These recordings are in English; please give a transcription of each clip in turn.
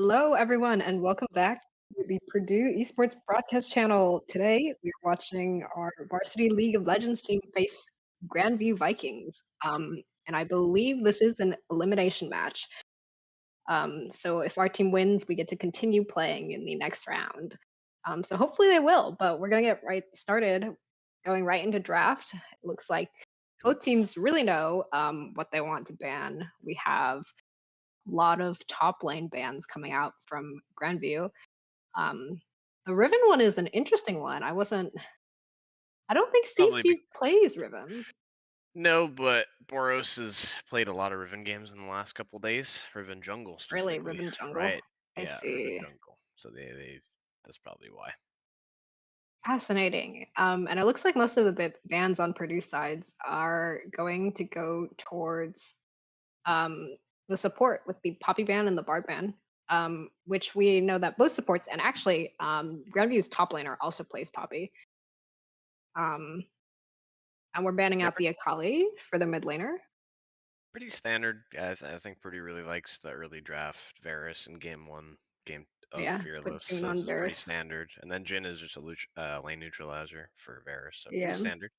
Hello, everyone, and welcome back to the Purdue Esports Broadcast Channel. Today, we're watching our Varsity League of Legends team face Grandview Vikings. And I believe this is an elimination match. So if our team wins, we get to continue playing in the next round. So hopefully they will, but we're going to get right started, going right into draft. It looks like both teams really know what they want to ban. We have lot of top lane bans coming out from Grandview. Um, the Riven one is an interesting one. I don't think Steve Probably Steve plays Riven. no, but Boros has played a lot of Riven games in the last couple days. Riven Jungle Really, specifically, Riven jungle. right? I Yeah, Riven see. Jungle. So they that's probably why. Fascinating. And it looks like most of the bans on Purdue sides are going to go towards um, the support with the Poppy ban and the Bard ban, which we know that both supports, and actually Grandview's top laner also plays Poppy. Um, and we're banning Yeah, out the Akali for the mid laner. pretty standard. I think Pretty really likes the early draft Varus in game one, game of Yeah, put Fearless. June So this on is pretty Varus. standard. And then Jin is just a lane neutralizer for Varus, so pretty Yeah. standard.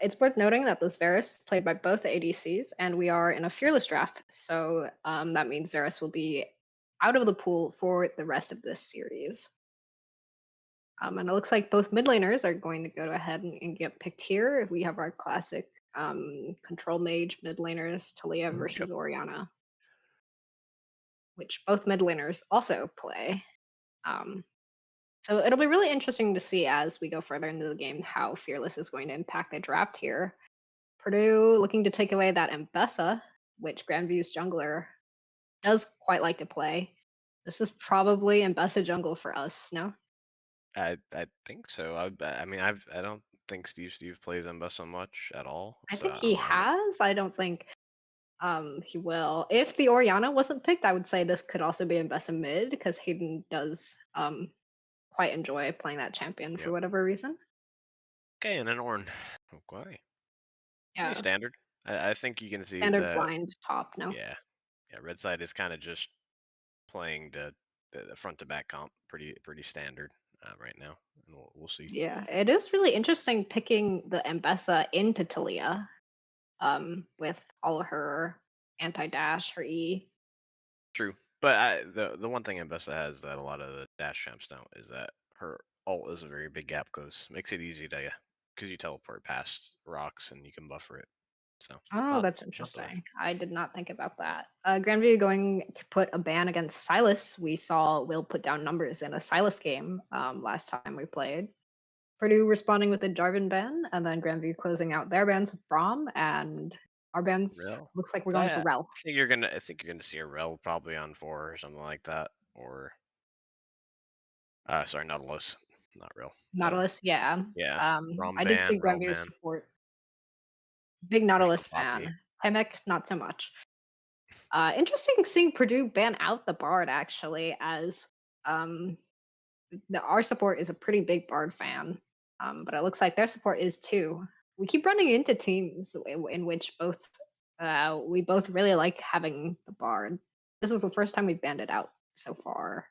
It's worth noting that this Varus is played by both ADCs, and we are in a fearless draft, so that means Varus will be out of the pool for the rest of this series. And it looks like both mid laners are going to go ahead and get picked here. We have our classic control mage mid laners, Talia versus Yep. Oriana, which both mid laners also play. Um, So it'll be really interesting to see as we go further into the game how Fearless is going to impact the draft here. Purdue looking to take away that Mbessa, which Grandview's jungler does quite like to play. This is probably Mbessa jungle for us, no? I think so. I don't think Steve plays Mbessa much at all. I So think he I'm has. I don't think he will. If the Oriana wasn't picked, I would say this could also be Mbessa mid because Hayden does quite enjoy playing that champion for yep. whatever reason. Okay, and an Ornn. Okay. Pretty Yeah, standard. I think you can see standard that. blind top, no? Yeah, yeah. Red side is kind of just playing the front to back comp, pretty standard right now, and we'll see. Yeah, it is really interesting picking the Mbessa into Talia, with all of her anti-dash, her E. True, but the one thing Ambessa has that a lot of the dash champs don't is that her ult is a very big gap close. Makes it easy to because you teleport past rocks and you can buffer it. So Oh, that's not the interesting. I did not think about that. Grandview going to put a ban against Silas. We saw Will put down numbers in a Silas game last time we played. Purdue responding with a Jarvan ban, and then Grandview closing out their bans with Braum, and our bans Rel. looks like we're So going for Rel. I think you're gonna see a Rel probably on 4 or something like that, or sorry, Nautilus, not Rel. Nautilus, yeah. Yeah, I did Romban, see Grandview Relman, support. Big push for Nautilus Poppy. fan. Hemek, not so much. Interesting seeing Purdue ban out the Bard actually, as um, our support is a pretty big Bard fan, but it looks like their support is too. We keep running into teams in which we both really like having the Bard. This is the first time we've banned it out so far,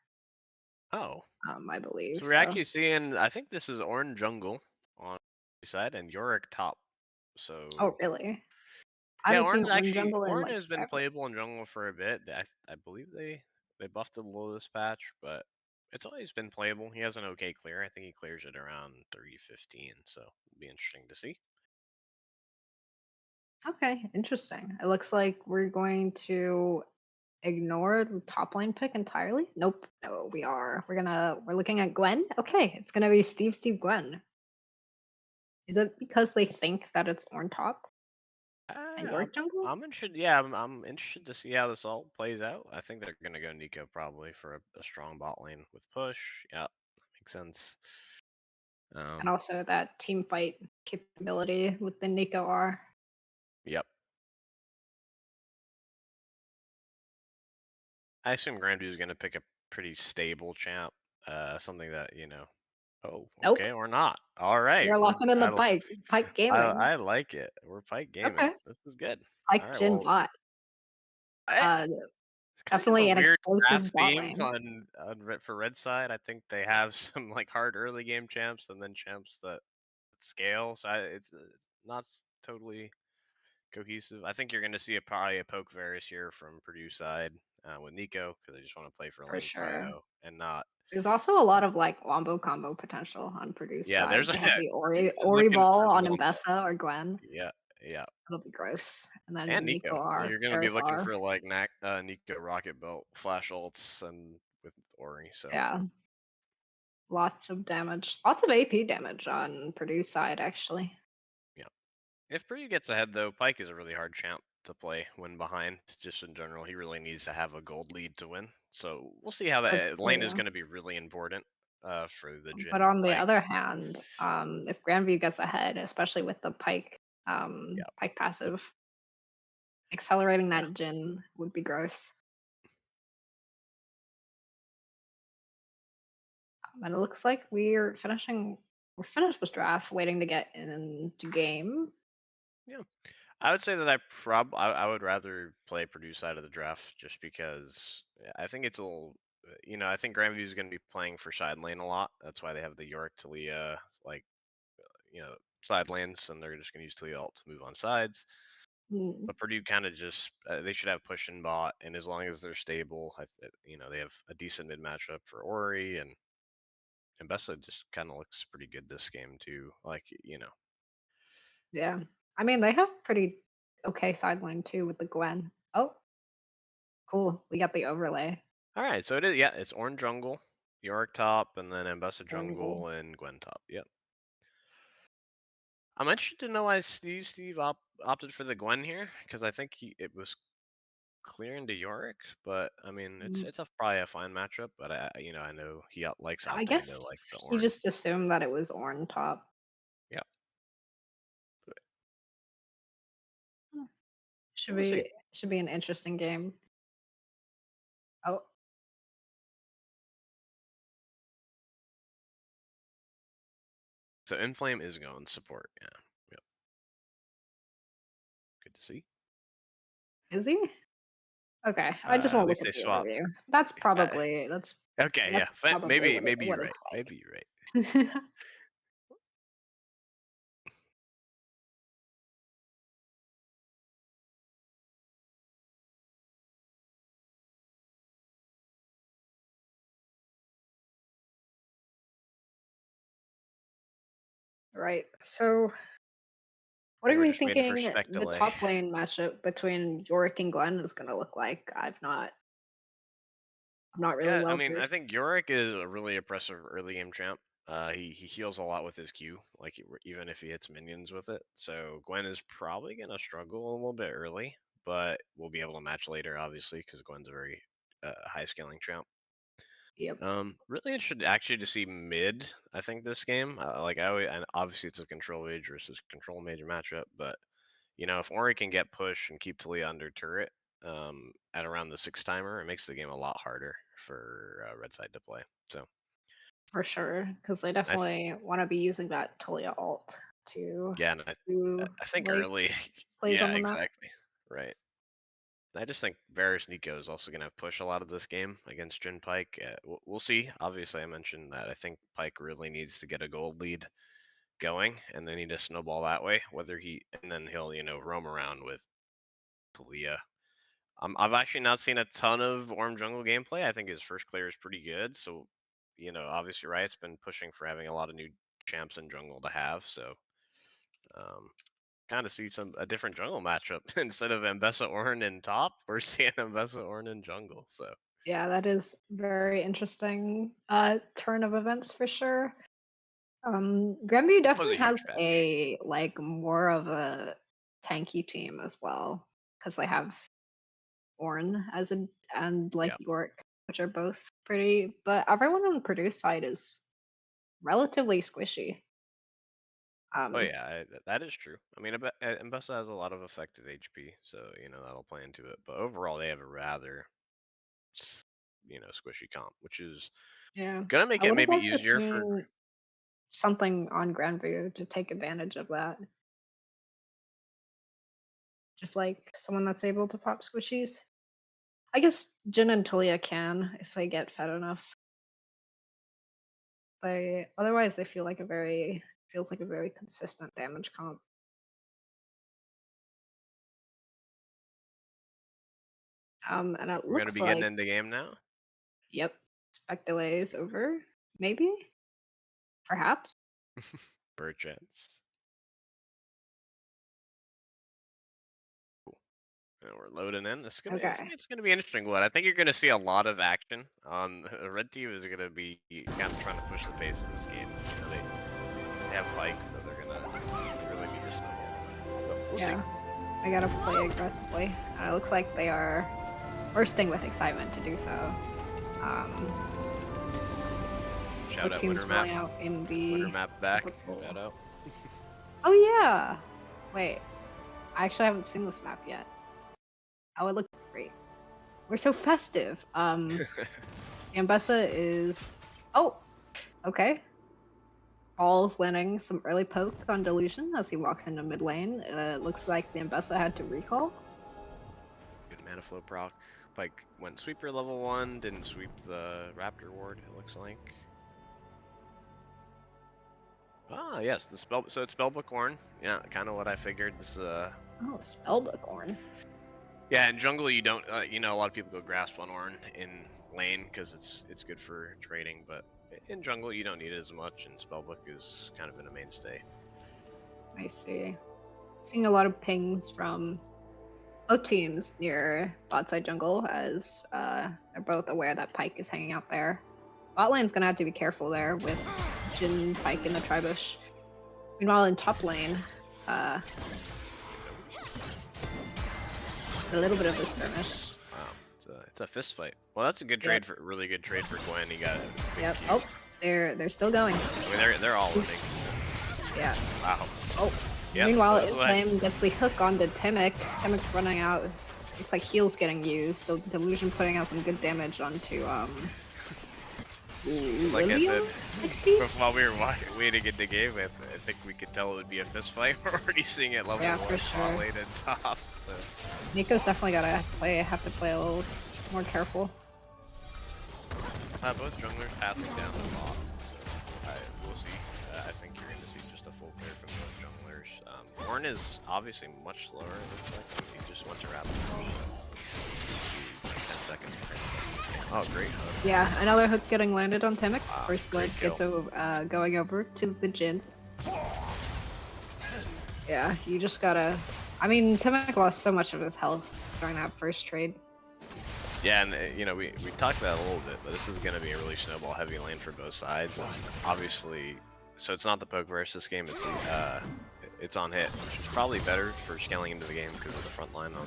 Oh, I believe. so we're So, actually seeing. I think this is Orange Jungle on the side and Yorick top. oh So really? I yeah, haven't seen Orange Jungle in Orange like has been forever. playable in jungle for a bit. I believe they buffed it a little this patch, but it's always been playable. He has an okay clear. I think he clears it around 315, so it'll be interesting to see. Okay, interesting. It looks like we're going to ignore the top line pick entirely? Nope. No, we are. We're looking at Gwen. Okay, it's gonna be Steve Gwen. Is it because they think that it's on top and I, York jungle? I'm interested. Yeah, I'm interested to see how this all plays out. I think they're gonna go Nico probably for a strong bot lane with push. Yeah, that makes sense. And Um, also that team fight capability with the Nico R. yep. I assume Grandview's gonna pick a pretty stable champ. Something that Oh, Nope. okay, or not. All right, We're locking in the Pike. Pike Gaming. I like it. We're Pike Gaming. Okay. This is good. All Pike right, Jin well, bot. I, Uh It's kind of Definitely a an weird explosive draft bot theme lane, on for red side. I think they have some like hard early game champs and then champs that scale. So it's not totally cohesive. I think you're going to see probably a poke Varus here from Purdue side with Nico because they just want to play for for lane sure. prio and not. There's also a lot of like wombo combo potential on Purdue's Yeah, side. there's a They have the Ori looking ball for the on wombo. Mbessa or Gwen. Yeah, yeah, It'll be gross. And then and Nico Nico. R, You're going to be looking Charizard. for like Nico Rocket Belt flash ults and with Ori. So Yeah, lots of damage. Lots of AP damage on Purdue's side, actually. yeah. If Purdue gets ahead, though, Pike is a really hard champ to play when behind. Just in general, he really needs to have a gold lead to win. So we'll see how That's that lane is true. going to be really important for the But Jin on the Pike. other hand, if Grandview gets ahead, especially with the Yeah, Pike passive, accelerating yeah, that Jin would be gross. And it looks like we're finished with draft, waiting to get into game. yeah. I would say that I would rather play Purdue side of the draft just because I think it's a little. I think Grandview is going to be playing for side lane a lot. That's why they have the York Talia like side lanes, and they're just going to use Talia ult to move on sides. Mm, But Purdue kind of just they should have push and bot, and as long as they're stable, they have a decent mid matchup for Ori and Bessa just kind of looks pretty good this game too. yeah. I mean, they have pretty okay sideline too with the Gwen. Oh, cool. We got the overlay. All right, so it is it's Orange jungle, Yorick top, and then Ambessa Jungle. jungle and Gwen top. Yep. I'm interested to know why Steve opted for the Gwen here because I think it was clear into Yorick, but I mean Mm, it's probably a fine matchup. But I know he likes I opting guess into like the he Orn. just assumed that it was Orn top. Yeah, Hmm. Should we'll see. be an interesting game. Oh, So Inflame is going support. Yeah. Yep. Good to see. is he? Okay, I just At won't look least at they the swap. overview. Uh, okay, yeah. That's probably Maybe what you're right. it's Maybe you're right. like. Right. So, what are We're we just waiting for thinking spec the delay. top lane matchup between Yorick and Glenn is going to look like? I'm not really Yeah, I well mean, I versed. think Yorick is a really impressive early game champ. He heals a lot with his Q, like even if he hits minions with it. So Gwen is probably gonna struggle a little bit early, but we'll be able to match later, obviously, because Gwen's a very high scaling champ. Yep, Really interested actually to see mid. I think this game, like I always, and obviously it's a control mage versus control mage matchup, but if Ori can get push and keep Talia under turret at around the 6 timer, it makes the game a lot harder for red side to play. So for sure, because they I th- definitely want to be using that Talia ult to yeah, and do I think like early, plays yeah, on the map. exactly, right. I just think Varus Nico is also going to push a lot of this game against Jin Pike. We'll see. Obviously, I mentioned that I think Pike really needs to get a gold lead going, and they need to snowball that way. And then he'll roam around with Talia. I've actually not seen a ton of Orm Jungle gameplay. I think his first clear is pretty good. So, obviously, Riot's been pushing for having a lot of new champs in jungle to have. So, um, kind of see a different jungle matchup instead of Ambessa Ornn in top. We're seeing Ambessa Ornn in jungle. So, Yeah, that is very interesting turn of events for sure. Granby was a definitely huge has patch. a like more of a tanky team as well because they have Orn as a and like Yeah. York, which are both pretty. But everyone on the Purdue side is relatively squishy. Oh Um, yeah, that is true. I mean, Ambessa has a lot of effective HP, so that'll play into it. But overall, they have a rather squishy comp, which is yeah, gonna make I it would have maybe liked to easier for. see something on Grandview to take advantage of that. Just like someone that's able to pop squishies. I guess Jin and Talia can if they get fed enough. They otherwise they feel like a very feels like a very consistent damage comp. And it We're gonna looks be getting like into game now. yep, spec delay is over. Maybe, perhaps. Perchance. And we're loading in. Okay. It's gonna be an interesting one. I think you're gonna see a lot of action. Red team is gonna be kind of trying to push the pace of this game. You know, they have Pike, but they're gonna really need to slow down. So we'll Yeah, see. I gotta play aggressively. And it looks like they are bursting with excitement to do so. Um, Shout both out teams Winter rolling Map. out in Winter the Map back. typical. Shout out. Oh yeah. Wait, I actually haven't seen this map yet. Oh, it looks great. We're so festive. Ambessa is. Oh, okay. Paul's landing some early poke on Delusion as he walks into mid lane. Looks like the Ambessa had to recall. Good mana flow proc. Pike went sweeper level 1, didn't sweep the Raptor ward, it looks like. Ah, yes, the spell. So it's Spellbook Ornn. Yeah, kind of what I figured. This is Oh, Spellbook Ornn. Yeah, in jungle you don't. You know, a lot of people go grasp on Ornn in lane because it's good for trading, but in jungle you don't need it as much, and Spellbook is kind of been a mainstay. I see. Seeing a lot of pings from both teams near bot side jungle as they're both aware that Pike is hanging out there. Bot lane's gonna have to be careful there with Jin, Pike, and the Tribush. Meanwhile, in top lane, just a little bit of a skirmish. Wow, it's a fist fight. Well, that's a good trade for really good trade for Gwen. You got a big Yep. Q. Oh, they're still going. I mean, they're all winning. Yeah. Wow. Oh. Yep, Meanwhile, that's Inflame gets the hook onto Timic. Timic's running out. Looks like heal's getting used. Delusion putting out some good damage onto Like I said, 60? while we were waiting in the game, I think we could tell it would be a fist fight. We're already seeing it level 1 for sure. lane and top. So. Nico's definitely gotta have to play a little more careful. Both junglers passing down the bot, so we'll see. I think you're going to see just a full clear from both junglers. Ornn is obviously much slower, it looks like. He just went to Raptor, so 10 seconds. Oh, great hook. Yeah, another hook getting landed on Timic. Wow, First blood gets going over to the Jin. Yeah, you just gotta... I mean, Timic lost so much of his health during that first trade. Yeah, and you know, we talked about it a little bit, but this is going to be a really snowball heavy lane for both sides. And obviously, so it's not the poke versus game, it's on hit, which is probably better for scaling into the game because of the front line on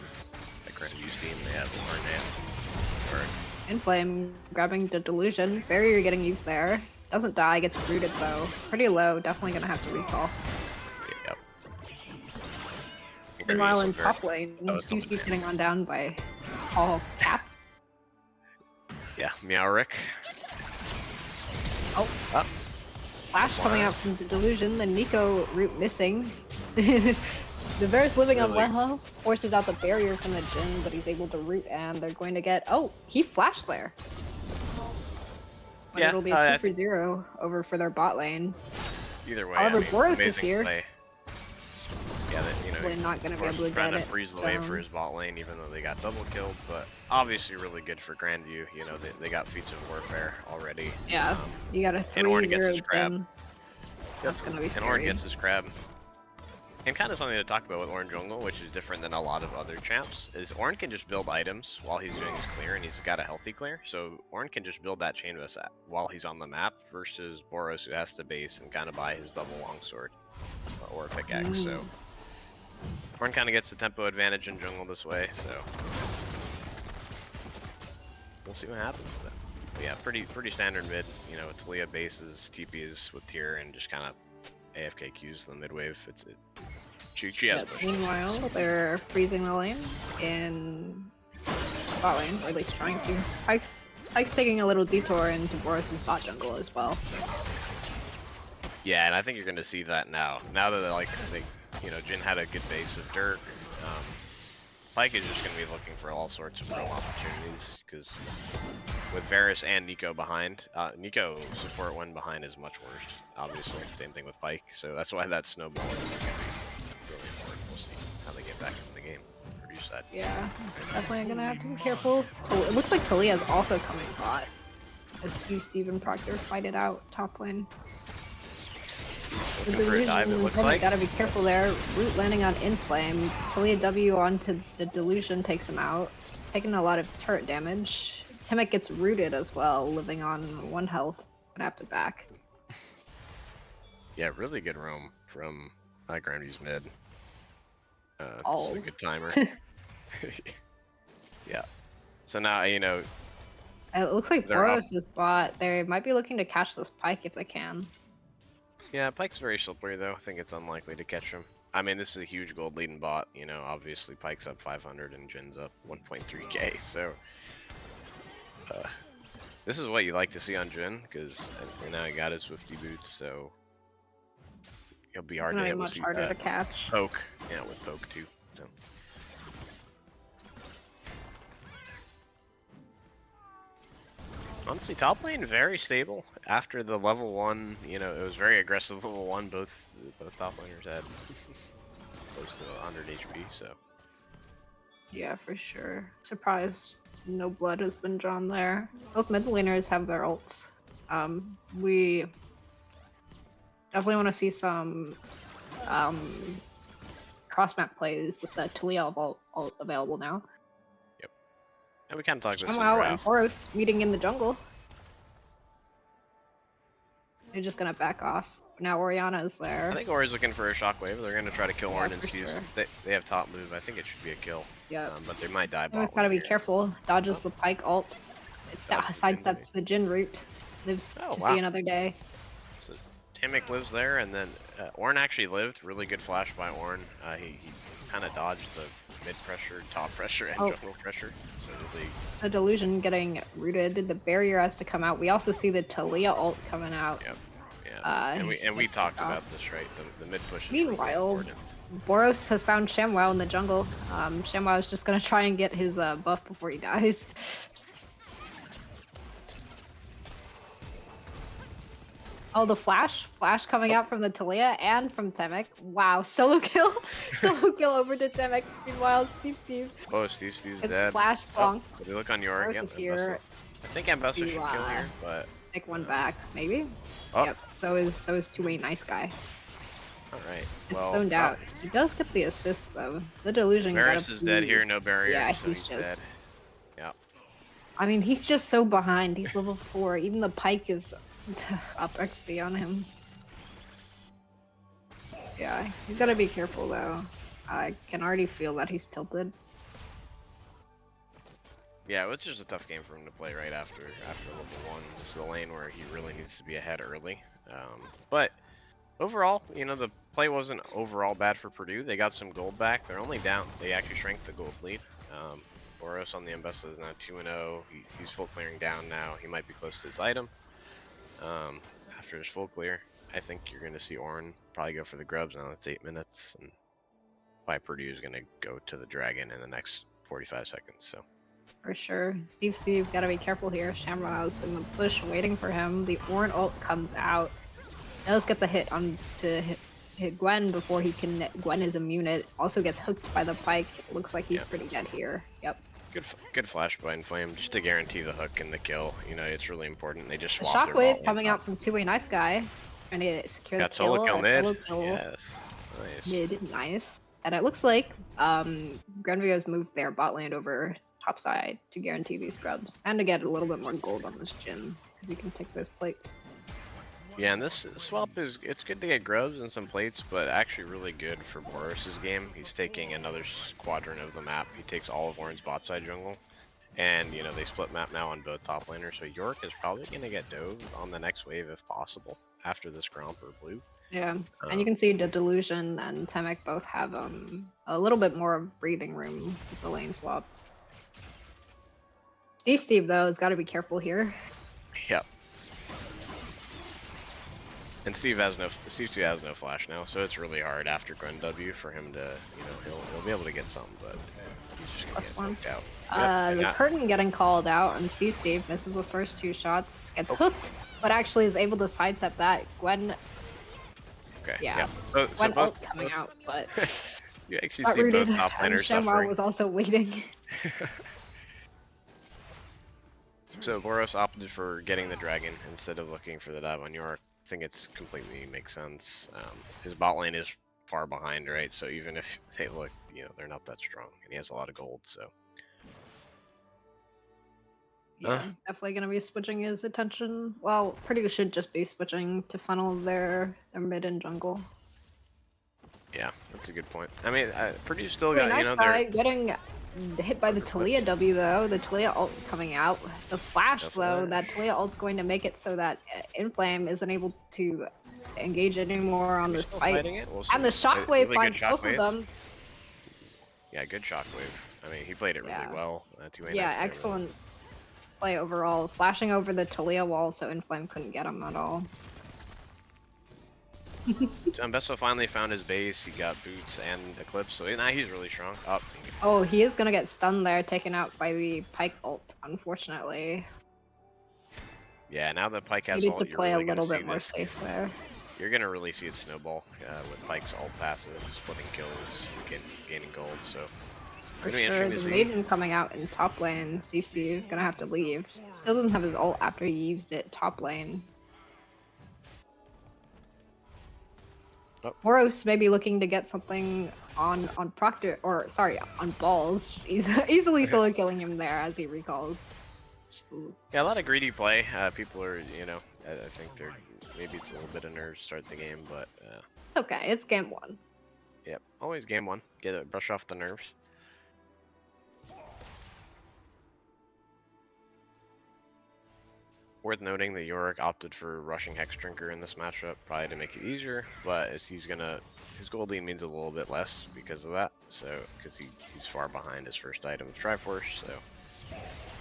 the Grandview's team. They have Ornn and Inflame grabbing the Delusion. Barrier getting used there. Doesn't die, gets rooted though. Pretty low, definitely gonna have to recall. Yep. Meanwhile in top lane, Steve's getting run down by small cat. Yeah, Meowrick. Oh. Up. Flash coming out from the Delusion, the Nico root missing. The Bear's living on one health, forces out the barrier from the Jin, but he's able to root, and they're going to get... Oh, he flashed there. But it'll be a 2-for-0 over for their bot lane. Either way, However, I mean, Boros is here. play. Yeah, you know, They're not going to be able to get trying to it. freeze the way for his bot lane, even though they got double killed. But obviously, really good for Grandview. You know, they got feats of warfare already. Yeah, you got a 3-0 Jin. That's going to be scary. And Ornn gets his crab. And kind of something to talk about with Ornn Jungle, which is different than a lot of other champs, is Ornn can just build items while he's doing his clear, and he's got a healthy clear. So Ornn can just build that chain of while he's on the map, versus Boros, who has to base and kind of buy his double longsword or a pickaxe. So Ornn kind of gets the tempo advantage in jungle this way. So we'll see what happens with it. But yeah, pretty standard mid. You know, Talia bases, TPs with tier, and just kind of AFK Qs the mid wave. She has push. Meanwhile, they're freezing the lane in bot lane, or at least trying to. Pike's taking a little detour into Boris' bot jungle as well. Yeah, and I think you're gonna see that now. Now that you know, Jin had a good base of Dirk. Pyke is just going to be looking for all sorts of roam opportunities, because with Varus and Nico behind, Nico support when behind is much worse, obviously. Same thing with Pyke, so that's why that snowball is going to be really important. We'll see how they get back into the game. Produce that. Yeah, definitely gonna have to be careful. So it looks like Talia's also coming bot. As Steve and Proctor fight it out top lane. Looking for a dive, it looks like. Gotta be careful there. Root landing on Inflame. Talia W onto the Delusion takes him out. Taking a lot of turret damage. Temek gets rooted as well, living on 1 health. Gonna have to back. Yeah, really good roam from Grandview's mid. It's a good timer. Yeah. So now, you know... It looks like Boros is bot. They might be looking to catch this Pyke if they can. Yeah, Pyke's very slippery though. I think it's unlikely to catch him. I mean, this is a huge gold leading bot. You know, obviously Pyke's up 500 and Jin's up 1.3k. So this is what you like to see on Jin, because now he got his Swifty boots, so it'll be hard to hit. Much harder to catch. Poke, yeah, with poke too. So. Honestly, top lane very stable. After the level 1, you know, it was very aggressive level 1. Both top laners had close to 100 HP, so. Yeah, for sure. Surprised no blood has been drawn there. Both mid laners have their ults. We definitely want to see some cross map plays with the Talia ult available now. And we kind of talked about Somehow, and Boros meeting in the jungle. They're just gonna back off. Now Orianna is there. I think Ori's looking for a shockwave. They're gonna try to kill Ornn and see if they have top move. I think it should be a kill. Yeah. But they might die. Always gotta be careful. Dodges the Pyke ult. It sidesteps the Jin route. Lives to see another day. So Temek lives there, and then Ornn actually lived. Really good flash by Ornn. He kind of dodged the mid pressure, top pressure, and jungle pressure. So the Delusion getting rooted. The barrier has to come out. We also see the Talia ult coming out. Yep. Yeah. And we talked about this, right? The mid push is Meanwhile, really Boros has found ShamWow in the jungle. ShamWow is just gonna try and get his buff before he dies. Oh, the flash coming out from the Talia and from Temek. Wow, solo kill over to Temek. Meanwhile, Steve. Oh, Steve's it's dead. Flash bonk. Did we look on your Boros is here. I think Ambessa should kill here, but take one back, maybe. Oh. Yep. So is two-way nice guy. All right. It's well, zoned out. He does get the assist though. The Delusion. Varus is dead here. No barrier. Yeah, so he's just dead. Yeah. I mean, he's just so behind. He's level 4. Even the Pyke is up XP on him. Yeah, he's gotta be careful though. I can already feel that he's tilted. Yeah, it's just a tough game for him to play right after level 1. This is the lane where he really needs to be ahead early. But overall, you know, the play wasn't overall bad for Purdue. They got some gold back. They're only down. They actually shrank the gold lead. Boros on the Ambessa is now 2-0. He's full clearing down now. He might be close to his item. After his full clear, I think you're going to see Ornn probably go for the grubs now. It's 8 minutes, and probably Purdue is going to go to the dragon in the next 45 seconds. So. For sure. Steve, gotta be careful here. Shamrow's in the bush waiting for him. The Ornn ult comes out. Does get the hit on to hit Gwen before he can. Gwen is immune. It also gets hooked by the Pyke. Looks like he's pretty dead here. Yep. Good flash by Inflame just to guarantee the hook and the kill. You know, it's really important. They just the swapped shockwave coming out from two-way nice guy. Trying to secure the kill. Solo kill mid. Solo kill. Yes. Nice. Mid, nice. And it looks like Grenville has moved their bot lane over top side to guarantee these scrubs and to get a little bit more gold on this Jin because he can take those plates. Yeah, and this swap it's good to get grubs and some plates, but actually really good for Boros' game. He's taking another quadrant of the map. He takes all of Ornn's bot side jungle, and you know they split map now on both top laners. So York is probably going to get dove on the next wave if possible after this Gromp or blue. Yeah, and you can see the Delusion and Temek both have a little bit more breathing room with the lane swap. Steve though has got to be careful here. Yep. And Steve has no flash now, so it's really hard after Gren W for him to, you know, he'll be able to get some, but He's just gonna Plus get one. hooked out. Yep, and The that, curtain getting called out, and Steve misses the first 2 shots, gets oh, hooked, but actually is able to sidestep that. Gwen, okay, yeah, so Gwen ult coming out, but you actually got see rooted, both top and laners Shamwar suffering. was also waiting. So Boros opted for getting the dragon instead of looking for the dive on York. I think it's completely makes sense. His bot lane is far behind, right? So even if they look, they're not that strong, and he has a lot of gold. So Yeah, definitely gonna be switching his attention. Well, Purdue should just be switching to funnel their mid and jungle. yeah, that's a good point. I mean, Purdue's still Really got, nice guy getting hit by the Talia W though. The Talia ult coming out. The flash though, that Talia ult's going to make it so that Inflame isn't able to engage anymore on this fight. We'll And the shockwave really finds good both of shockwave. them. Yeah, good shockwave. I mean, he played it really well. Yeah, excellent play overall. Flashing over the Talia wall so Inflame couldn't get him at all. Besto finally found his base. He got boots and Eclipse, so now he's really strong. Oh, he is gonna get stunned there, taken out by the Pyke ult, unfortunately. Yeah, now that Pyke has Needed ult, to you're play really a gonna little see bit more this. safe there. You're gonna really see it snowball with Pyke's ult passive, splitting kills, gaining gold. So For sure, the Maiden coming out in top lane. Steve gonna have to leave. Still doesn't have his ult after he used it top lane. Oh. Boros may be looking to get something on Proctor, or sorry, on Balls, just easily solo killing him there as he recalls. Yeah, a lot of greedy play. People are, I think maybe it's a little bit of nerves start the game, but it's okay. It's game 1. Yep, always game 1. Brush off the nerves. Worth noting that Yorick opted for rushing Hex Drinker in this matchup, probably to make it easier, but his gold lead means a little bit less because of that. So because he's far behind his first item of Triforce, so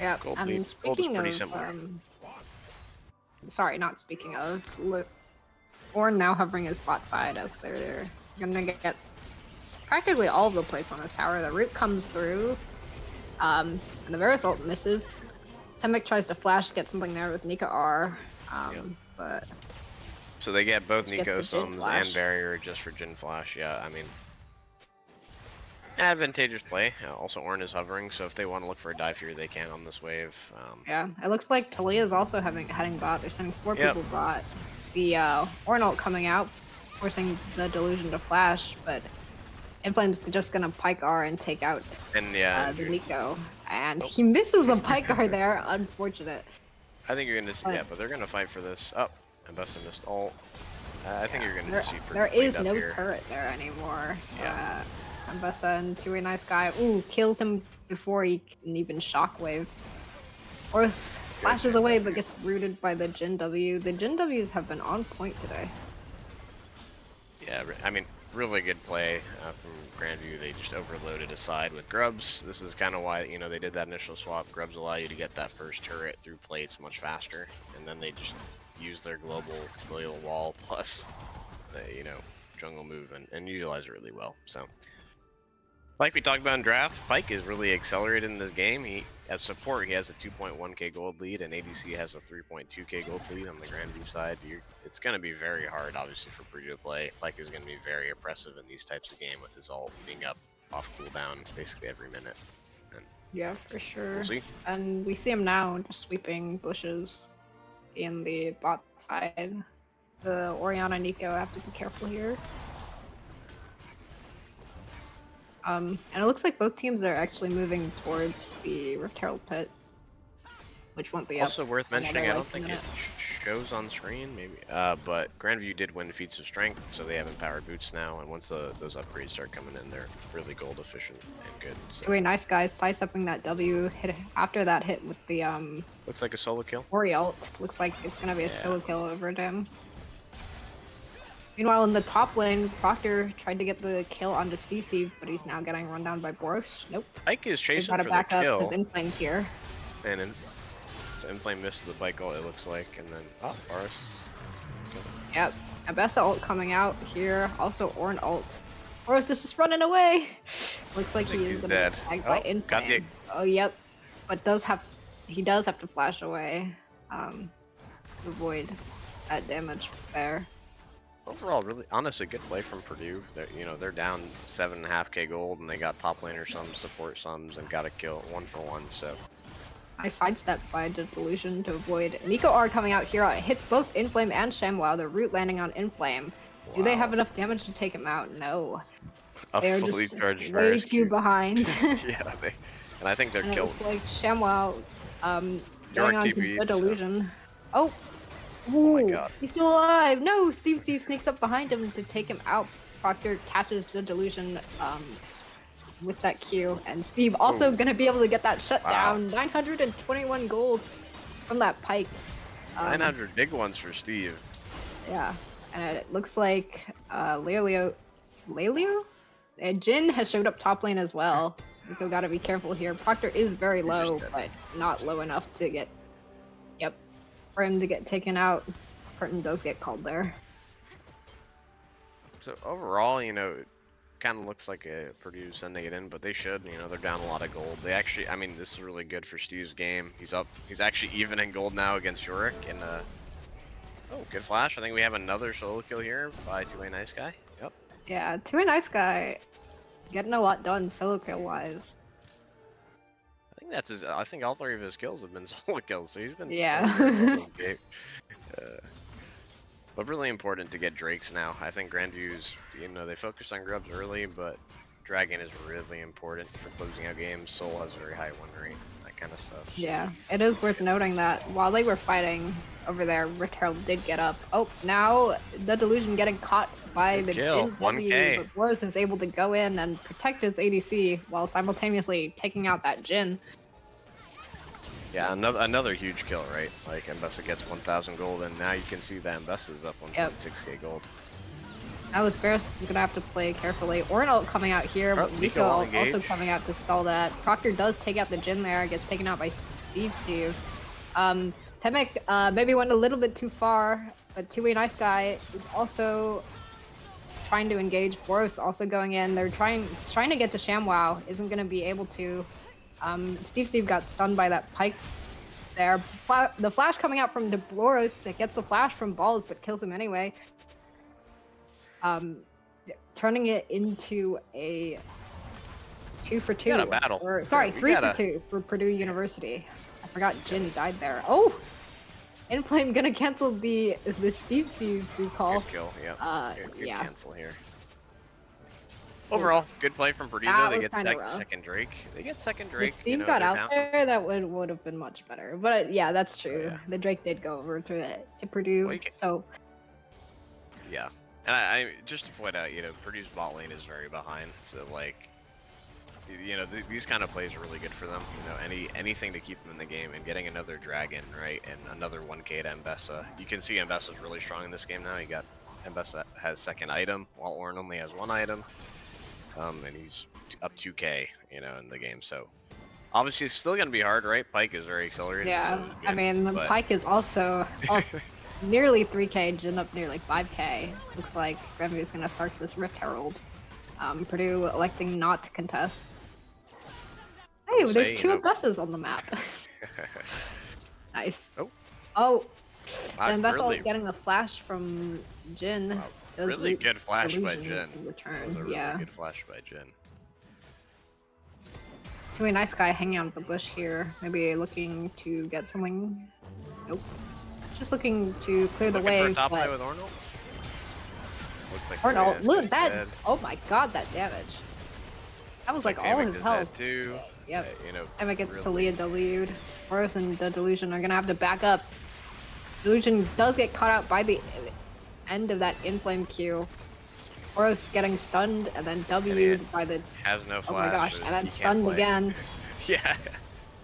yeah. Gold And is pretty similar. Sorry, not speaking of. Ornn now hovering his bot side as they're gonna get practically all of the plates on his tower. The root comes through, and the Varus ult misses. Temik tries to flash, get something there with Nika R, but... So they get both Nico Sums and Barrier just for Jhin Flash. Yeah, I mean, advantageous play. Also, Ornn is hovering, so if they want to look for a dive here, they can on this wave. Yeah, it looks like Talia is also heading bot. They're sending 4 people bot. The Ornn ult coming out, forcing the Delusion to flash, but Inflame's just gonna Pyke R and take out the Nico. And he misses the Pyke R there, unfortunate. I think you're gonna see, but they're gonna fight for this. Oh, and Busta missed ult. I think you're gonna see there is no turret there anymore. Yeah. Ambessa and Tui nice guy. Ooh, kills him before he can even shockwave. Boros flashes away but gets rooted by the Jhin W. The Jhin Ws have been on point today. Yeah, I mean, really good play from Grandview. They just overloaded a side with Grubs. This is kind of why, they did that initial swap. Grubs allow you to get that first turret through plates much faster, and then they just use their global wall plus the, jungle move and utilize it really well. So, like we talked about in draft, Pyke is really accelerated in this game. As support, he has a 2.1k gold lead, and ADC has a 3.2k gold lead on the Grandview side. It's going to be very hard, obviously, for Purdue to play. Pyke is going to be very oppressive in these types of game with his ult being up off cooldown basically every minute. And yeah, for sure. We'll see. And we see him now just sweeping bushes in the bot side. The Orianna Nico have to be careful here. And it looks like both teams are actually moving towards the Rift Herald pit, which won't be also up worth mentioning. I don't think minute. it shows on screen, maybe, but Grandview did win feats of strength, so they have empowered boots now. And once those upgrades start coming in, they're really gold efficient and good. So. Really nice guys, sidestepping that W hit after that hit with the looks like a solo kill. Ori ult. Looks like it's gonna be a solo kill over him. Meanwhile, in the top lane, Proctor tried to get the kill onto Steve, but he's now getting run down by Boros. Nope. Pyke is chasing for the back kill. up because Inflame's here. And so Inflame missed the Pyke ult, it looks like, and then Boros. Yep. Ambessa ult coming out here. Also Ornn ult. Boros is just running away. Looks like I think he is he's gonna dead. get tagged Oh, by got the. Inflame. Oh, yep. But he does have to flash away to avoid that damage there. Overall, really, honestly, good play from Purdue. They're down 7.5k gold, and they got top laner some, support sums, and got a kill 1-for-1. So Nice sidestep by the Delusion to avoid Nico R coming out here. Hits both Inflame and ShamWow. The root landing on Inflame. Do they have wow, enough damage to take him out? No. a They are fully just charged way Varus too Q. behind. Yeah, and I think they're And it killed. looks like ShamWow York getting onto TP, the so. Delusion. Oh! Oh my Ooh, god. he's still alive! No! Steve sneaks up behind him to take him out. Proctor catches the Delusion with that Q, and Steve also Ooh. gonna be able to get that shut Wow. down. 921 gold from that pike. 900 big ones for Steve. Yeah, and it looks like Lelio? And Jin has showed up top lane as well. Nico gotta be careful here. Proctor is very low, but not low enough to get, for him to get taken out. Curtain does get called there. So overall, it kind of looks like Purdue sending it in, but they should. They're down a lot of gold. They actually, I mean, this is really good for Steve's game. He's up. He's actually even in gold now against Yorick. And oh, good flash. I think we have another solo kill here by 2A Nice Guy. Yep. Yeah, 2A Nice Guy getting a lot done solo kill wise. I think that's his. I think all 3 of his kills have been solo kills, so he's been. Yeah. But really important to get Drakes now. I think Grandview's, they focused on Grubs early, but Dragon is really important for closing out games. Soul has a very high win rate, that kind of stuff. Yeah, it is worth noting that while they were fighting over there, Rift Herald did get up. Oh, now the Delusion getting caught by the kill, NW, 1K. but Boros is able to go in and protect his ADC while simultaneously taking out that Jin. Yeah, another huge kill, right? Like Mbessa gets 1,000 gold, and now you can see that Mbessa's up 1.6k gold. Now Varus is gonna have to play carefully. Ornalt coming out here, Oh, Nico also coming out to stall that. Proctor does take out the Jin there, gets taken out by Steve. Temek maybe went a little bit too far, but 2A Nice Guy is also trying to engage. Boros also going in. They're trying to get to ShamWow, isn't gonna be able to. Steve got stunned by that pike there. The flash coming out from Boros, it gets the flash from Balls, but kills him anyway. Turning it into a 2-for-2. We got a battle. Or, sorry, 3-for-2 for Purdue University. I forgot Jin died there. Oh! Inflame gonna cancel the Steve recall. Good kill, yeah. Good Yeah. cancel here. Overall, good play from Purdue. That They was get second Drake. They get second Drake. If Steve got out there, that would have been much better. But yeah, that's true. Yeah. The Drake did go over to Purdue, Well, so yeah. And I just to point out, Purdue's bot lane is very behind. So like, these kind of plays are really good for them. Anything to keep them in the game, and getting another dragon, right, and another 1k to Mbessa. You can see Mbessa's really strong in this game now. Mbessa has second item, while Ornn only has 1 item. And he's up 2k, in the game. So obviously it's still gonna be hard, right? Pike is very accelerated. yeah. So I mean, Pike is also nearly 3k, Jin up nearly 5k. Looks like Grandview's gonna start this Rift Herald. Purdue electing not to contest. Hey, there's 2 Mbessas on the map. Nice. Oh. And Mbessa getting the flash from Jin. Wow. Really good flash by Jin. Return. Really Yeah. good flash by Jin. 2A Nice Guy hanging out the bush here. Maybe looking to get something. Nope. Just looking to clear the way. For a top play with Ornalt. Looks like Ornalt, look at that! dead. Oh my god, that damage. That was like all Tamek his did health. that too. Yep. Tamek gets really... Talia W'd. Boros and the Delusion are gonna have to back up. Delusion does get caught out by the end of that Inflame Q. Boros getting stunned and then W'd by the... Has no flash. Oh my gosh, so and then he can't stunned play. again. Yeah.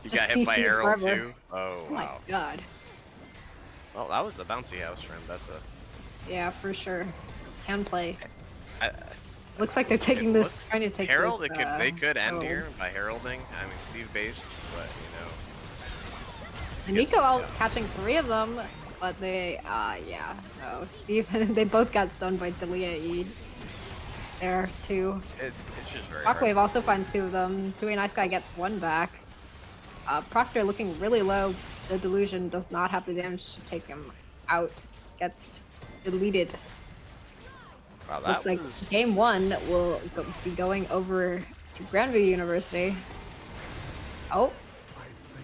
You got Just hit by CC'd Herald forever. too. Oh, Oh my wow. god. Well, that was the bouncy house for Mbessa. Yeah, for sure. Can play. I, Looks like they're taking this, trying to take Herald, this, they could end oh. here by heralding. I mean, Steve based, but And Nico out catching 3 of them, but they, yeah, no. Steve, they both got stunned by Talia E. there too. It's just very hard Shockwave to also avoid. finds two of them. 2A Nice Guy gets one back. Proctor looking really low. The delusion does not have the damage to take him out. Gets deleted. Wow, Looks that like was game one will be going over to Grandview University. Oh,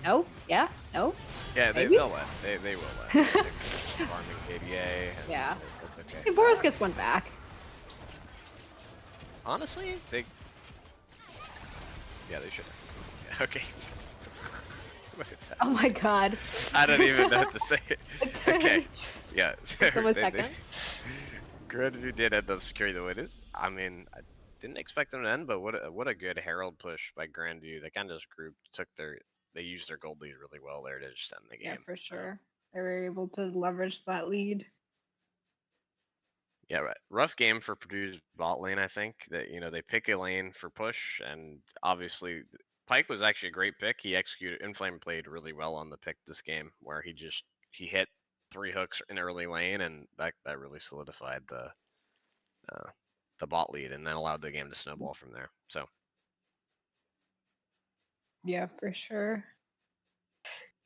no, yeah, no, yeah. maybe. They will let. They've been farming KDA, and Yeah. it's okay. Hey, Boris gets one back. Honestly, they should. Okay. What is that? Oh my god. I don't even know what to say. Okay. Yeah. Took them a They second. Granted, did end up securing the winners. I mean, I didn't expect them to end, but what a good Herald push by Grandview. They kind of just grouped, they used their gold lead really well there to just end the Yeah, game. for sure. They were able to leverage that lead. Yeah, right. Rough game for Purdue's bot lane. I think that they pick a lane for push, and obviously Pike was actually a great pick. He executed. Inflame played really well on the pick this game, where he hit 3 hooks in early lane, and that really solidified uh, the bot lead, and then allowed the game to snowball from there. So Yeah, for sure.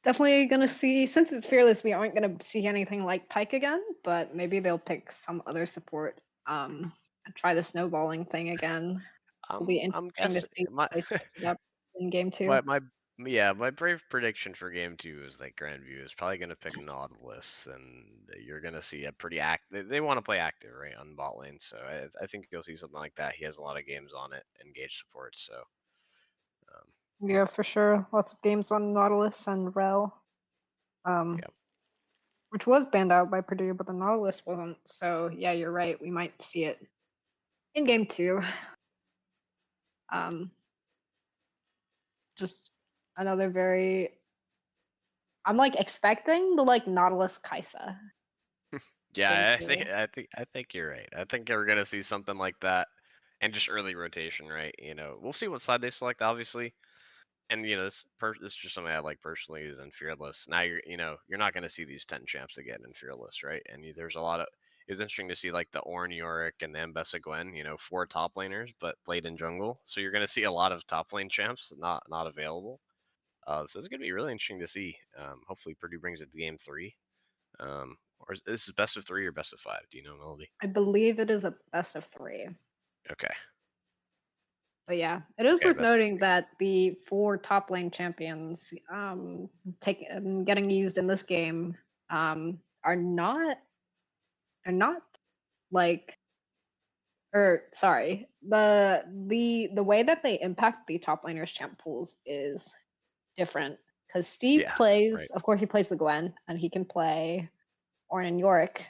Definitely gonna see, since it's fearless, we aren't gonna see anything like Pike again, but maybe they'll pick some other support. And try the snowballing thing again. Will be I'm interesting to guessing see my how they switch it up in game two. my yeah, my brave prediction for game two is that Grandview is probably going to pick Nautilus, and you're going to see a pretty They want to play active, right, on bot lane. So I think you'll see something like that. He has a lot of games on it, engage support. So um, Yeah, for sure. Lots of games on Nautilus and Rel, yeah, which was banned out by Purdue, but the Nautilus wasn't. So yeah, you're right. We might see it in game two. Um, just another very. I'm like expecting the like Nautilus Kaisa game yeah. two. I think you're right. I think you're going to see something like that, and just early rotation, right? We'll see what side they select, obviously. And this is just something I like personally is in Fearless. Now you're not going to see these 10 champs again in Fearless, right? And there's a lot of it's interesting to see like the Ornn Yorick and the Mbessa Gwen, 4 top laners, but played in jungle. So you're going to see a lot of top lane champs not available. So it's going to be really interesting to see. Hopefully Purdue brings it to game three. Or this is best of three or best of five? Do you know, Melody? I believe it is a best of three. Okay. But yeah, it is Okay, worth best of noting three. that the 4 top lane champions getting used in this game are not they're not like or sorry the way that they impact the top laners champ pools is different because Steve Yeah. plays, Right. of course, he plays the Gwen and he can play Ornn and Yorick,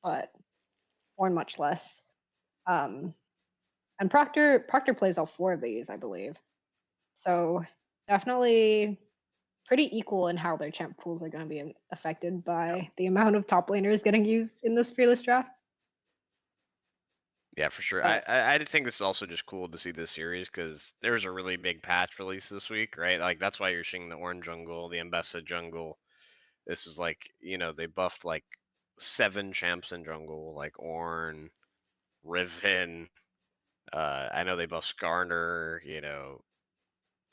but Ornn much less. Um, and Proctor plays all 4 of these, I believe. So definitely pretty equal in how their champ pools are going to be affected by the amount of top laners getting used in this fearless draft. Yeah, for sure. But I think this is also just cool to see this series because there was a really big patch release this week, right? Like that's why you're seeing the Orange Jungle, the Mbessa Jungle. This is like they buffed like 7 champs in jungle, like Ornn, Riven. I know they buffed Skarner.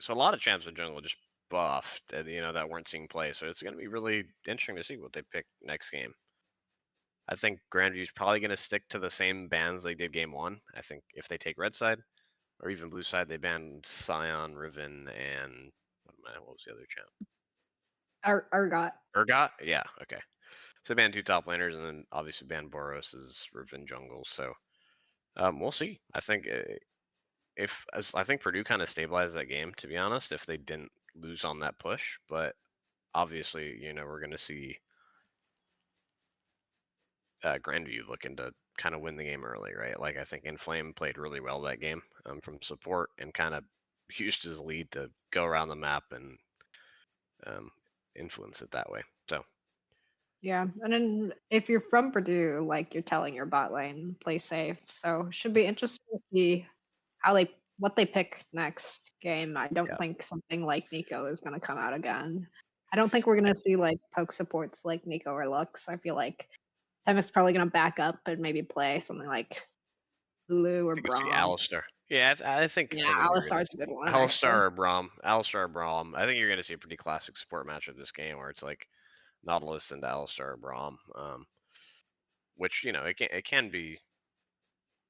So a lot of champs in jungle just buffed, that weren't seeing play. So it's gonna be really interesting to see what they pick next game. I think Grandview's probably going to stick to the same bans they did game one. I think if they take red side or even blue side, they banned Scion, Riven, and what was the other champ? Urgot. Urgot? Yeah, okay. So they banned 2 top laners and then obviously banned Boros' Riven jungle. So we'll see. I think I think Purdue kind of stabilized that game, to be honest, if they didn't lose on that push. But obviously, we're going to see Grandview looking to kind of win the game early, right? Like I think Inflame played really well that game from support and kind of used his lead to go around the map and um, influence it that way. So Yeah, and then if you're from Purdue, like you're telling your bot lane, play safe. So should be interesting to see what they pick next game. I don't yeah, think something like Nico is gonna come out again. I don't think we're gonna see like poke supports like Nico or Lux. I feel like Tim is probably gonna back up and maybe play something like Lulu or think it's the Braum. Alistar. Yeah, I think Yeah, some of you're gonna Alistar's a good one, actually. Alistar or Braum. Alistar or Braum. I think you're gonna see a pretty classic support matchup this game where it's like Nautilus and Alistar or Braum. Which it can be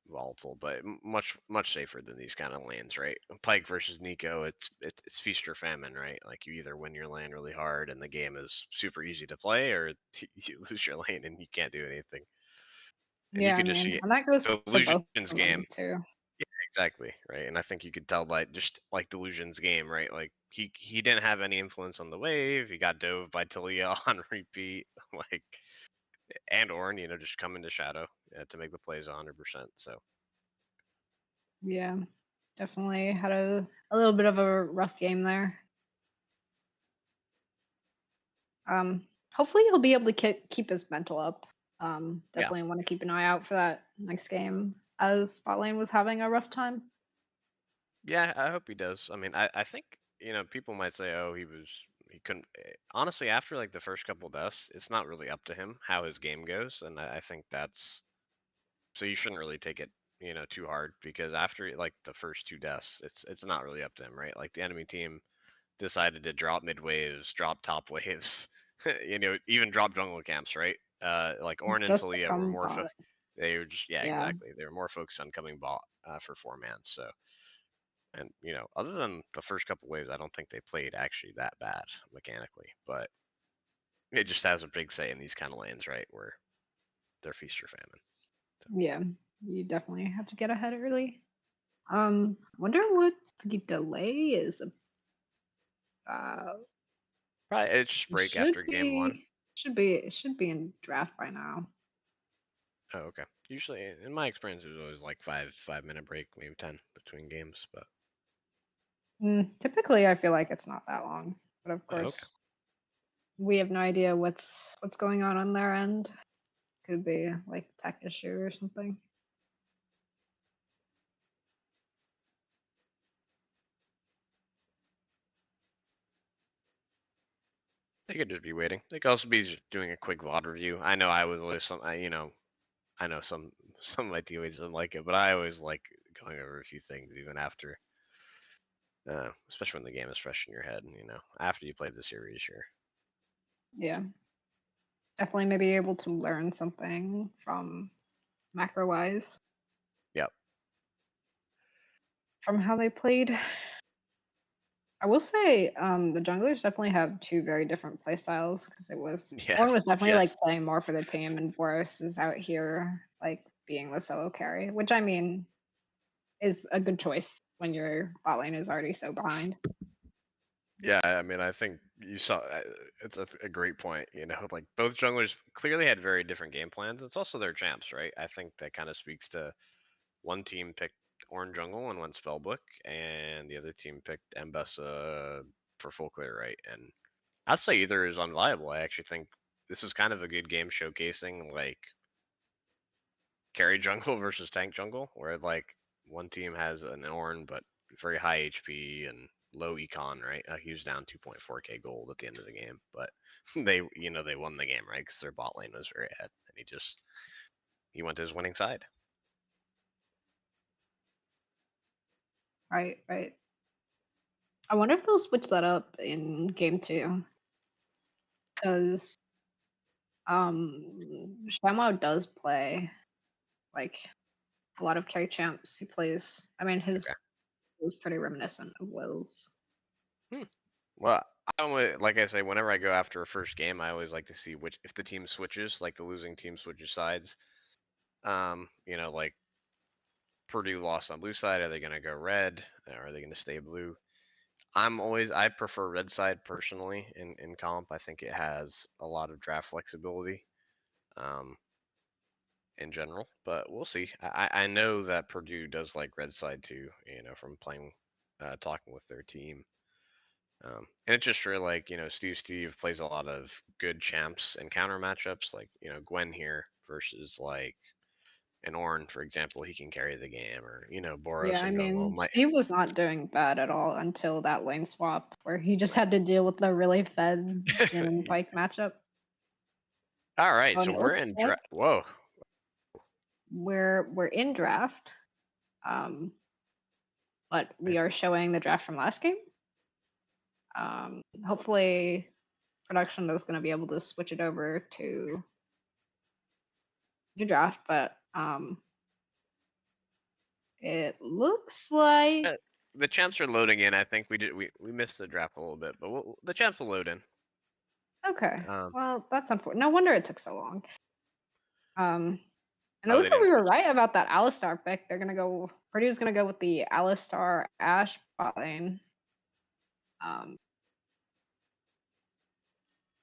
volatile, but much safer than these kind of lanes, right? Pike versus Nico, it's feast or famine, right? Like you either win your lane really hard and the game is super easy to play, or you lose your lane and you can't do anything. And you Yeah, I could just mean, see and that goes to both Delusion's of game. them too. Yeah, exactly, right. And I think you could tell by just like Delusion's game, right? Like he didn't have any influence on the wave. He got dove by Talia on repeat, like and Ornn, just come into shadow to make the plays 100%. So Yeah, definitely had a little bit of a rough game there. Hopefully he'll be able to keep his mental up. yeah. Definitely want to keep an eye out for that next game, as Spot Lane was having a rough time. Yeah, I hope he does. I mean, I think people might say, "Oh, he couldn't." Honestly, after like the first couple deaths, it's not really up to him how his game goes, and I think that's so you shouldn't really take it too hard because after like the first two deaths, it's not really up to him, right? Like the enemy team decided to drop mid waves, drop top waves, even drop jungle camps, right? Like Ornn and Just to Talia were come bot. they were just yeah, Yeah, exactly. They were more focused on coming bot for 4 man. So and other than the first couple waves, I don't think they played actually that bad mechanically. But it just has a big say in these kind of lanes, right? Where they're feast or famine. So, yeah. You definitely have to get ahead early. Wonder what the delay is. probably it's just It break after game one. it should be in draft by now. Oh, okay. Usually, in my experience, it was always like 5 minute break, maybe 10 between games. But Typically, I feel like it's not that long, but of okay. course, we have no idea what's going on their end. Could be like tech issue or something. They could just be waiting. They could also be just doing a quick VOD review. I know I was always I know some some of my teammates didn't like it, but I always like going over a few things even after, especially when the game is fresh in your head. After you played the series, you're Yeah, definitely maybe able to learn something from macro wise yep, from how they played. I will say, the junglers definitely have two very different play styles because it was Ornn yes, was definitely like yes, playing more for the team, and Boris is out here like being the solo carry, which I mean is a good choice when your bot lane is already so behind. yeah. I mean, I think you saw it's a great point. Like both junglers clearly had very different game plans. It's also their champs, right? I think that kind of speaks to one team picked Orange Jungle and went Spellbook, and the other team picked Mbessa for full clear, right? And I'd say either is unviable. I actually think this is kind of a good game showcasing like carry jungle versus tank jungle, where like one team has an Ornn but very high HP and low econ, right? He was down 2.4k gold at the end of the game, but they won the game, right? Because their bot lane was very ahead, and he went to his winning side. Right, right. I wonder if they'll switch that up in game two because Shamwow does play like a lot of carry champs. He plays. I mean, Okay. his is pretty reminiscent of Will's. Hmm. Well, I only like I say, whenever I go after a first game, I always like to see which if the team switches, like the losing team switches sides. Like Purdue lost on blue side, are they gonna go red? Are they gonna stay blue? I prefer red side personally in comp. I think it has a lot of draft flexibility um in general, but we'll see. I know that Purdue does like red side too, from playing talking with their team. And it's just really like, Steve plays a lot of good champs and counter matchups, like, Gwen here versus like an Ornn, for example, he can carry the game, or, Yeah, Boros I and Jungle mean, might. Steve was not doing bad at all until that lane swap where he just had to deal with the really fed Jin and Pike matchup. All right, Oh, so and it we're looks in like Whoa. we're in draft. Um, but we are showing the draft from last game. Hopefully, production is going to be able to switch it over to new draft, but it looks like Uh, the champs are loading in. I think we missed the draft a little bit, but the champs will load in. okay. Um, Well, that's unfortunate. No wonder it took so long. Um, and it oh, looks they like we didn't were switch. right about that Alistar pick. They're gonna go. Purdue's gonna go with the Alistar Ash bot lane. Um,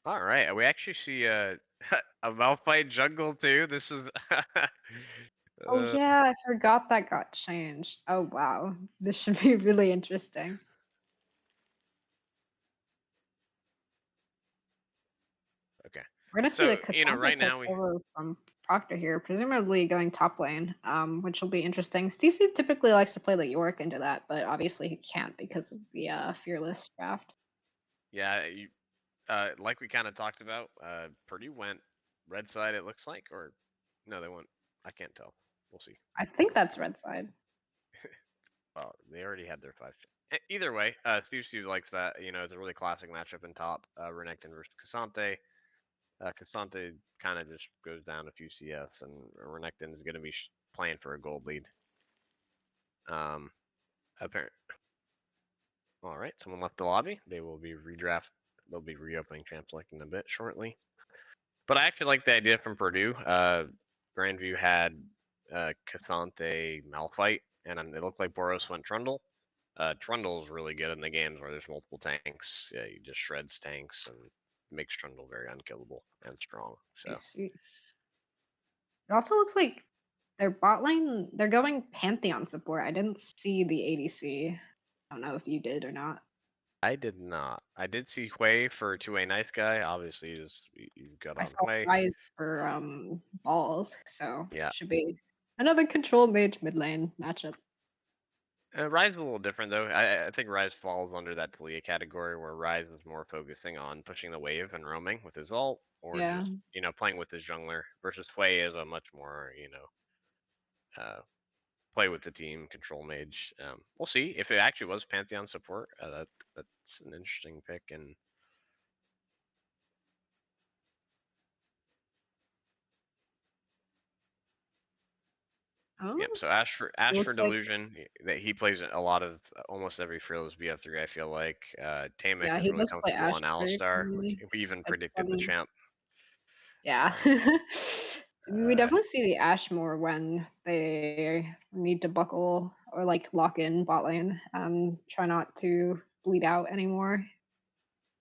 All right, we actually see a Malphite jungle too. This is oh uh, yeah, I forgot that got changed. Oh wow, this should be really interesting. okay. We're gonna see the So Cassandra right pick now we over from Proctor here, presumably going top lane, which will be interesting. Steve typically likes to play the York into that, but obviously he can't because of the Fearless draft. yeah like we kind of talked about. Purdue went red side. It looks like, or no, they went. I can't tell. We'll see. I think that's red side. Well, they already had their five. Either way, Steve likes that. It's a really classic matchup in top. Renekton versus Cassante. Cassante kind of just goes down a few CS, and Renekton is going to be playing for a gold lead. Apparent. All right, someone left the lobby. They will be redraft. They'll be reopening champs like in a bit shortly. But I actually like the idea from Purdue. Grandview had Cassante Malphite, and it looked like Boros went Trundle. Trundle is really good in the games where there's multiple tanks. Yeah, he just shreds tanks and makes Trundle very unkillable and strong. I So see. It also looks like their bot lane, they're going Pantheon support. I didn't see the ADC. I don't know if you did or not. I did not. I did see Hui for 2A Knife Guy. Obviously, you got I on saw Hui. Rise for balls, so Yeah. should be another control mage mid lane matchup. Rise is a little different though. I think Rise falls under that Talia category where Rise is more focusing on pushing the wave and roaming with his ult, or Yeah. just playing with his jungler. Versus Hui is a much more uh, play with the team control mage. We'll see if it actually was Pantheon support. That's an interesting pick. And Oh, yep. So Ash for looks like Delusion, that he plays a lot of almost every fearless BO3. I feel like Tamek yeah, is he really does play comfortable Ash on pretty Alistar. commonly. We even Like predicted the from champ. yeah. Um, We uh, definitely see the Ash more when they need to buckle or like lock in bot lane and try not to bleed out anymore.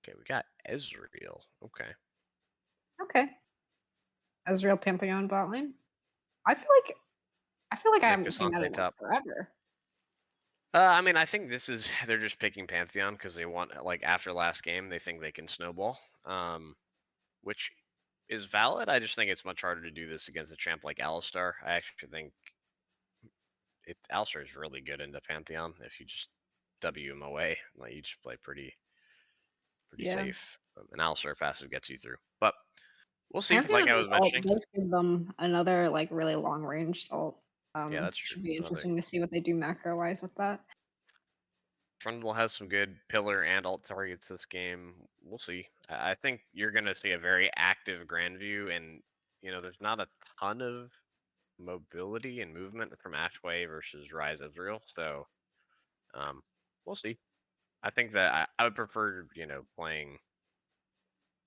okay, we got Ezreal. Okay. Okay. Ezreal Pantheon bot lane. I feel like I And then haven't seen that Cassante in like top. forever. I mean, I think this is they're just picking Pantheon because they want, like, after last game they think they can snowball, which is valid. I just think it's much harder to do this against a champ like Alistar. I actually think Alistar is really good into Pantheon. If you just W him away, like, you just play pretty Yeah. safe. And Alistar passive gets you through. But we'll see. Like I Pantheon's was ult mentioning, does give them another like really long range ult. yeah, that's true. Should be Another interesting to see what they do macro wise with that. Trundle has some good pillar and alt targets this game. We'll see. I think you're going to see a very active Grandview, and there's not a ton of mobility and movement from Ashway versus Rise Israel. So um, we'll see. I think that I would prefer playing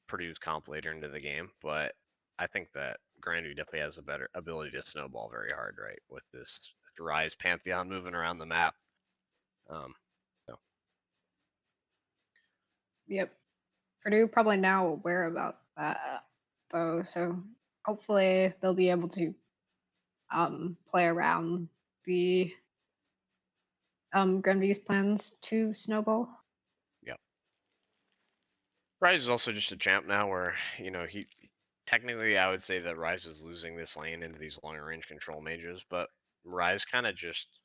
Purdue's comp later into the game, but I think that Grandview definitely has a better ability to snowball very hard, right, with this Rise Pantheon moving around the map. Um, so Yep. Purdue probably now aware about that though, so hopefully they'll be able to play around the Grenvy's plans to snowball. yeah. Rise is also just a champ now where, he technically I would say that Rise is losing this lane into these longer range control mages, but Rise kind of just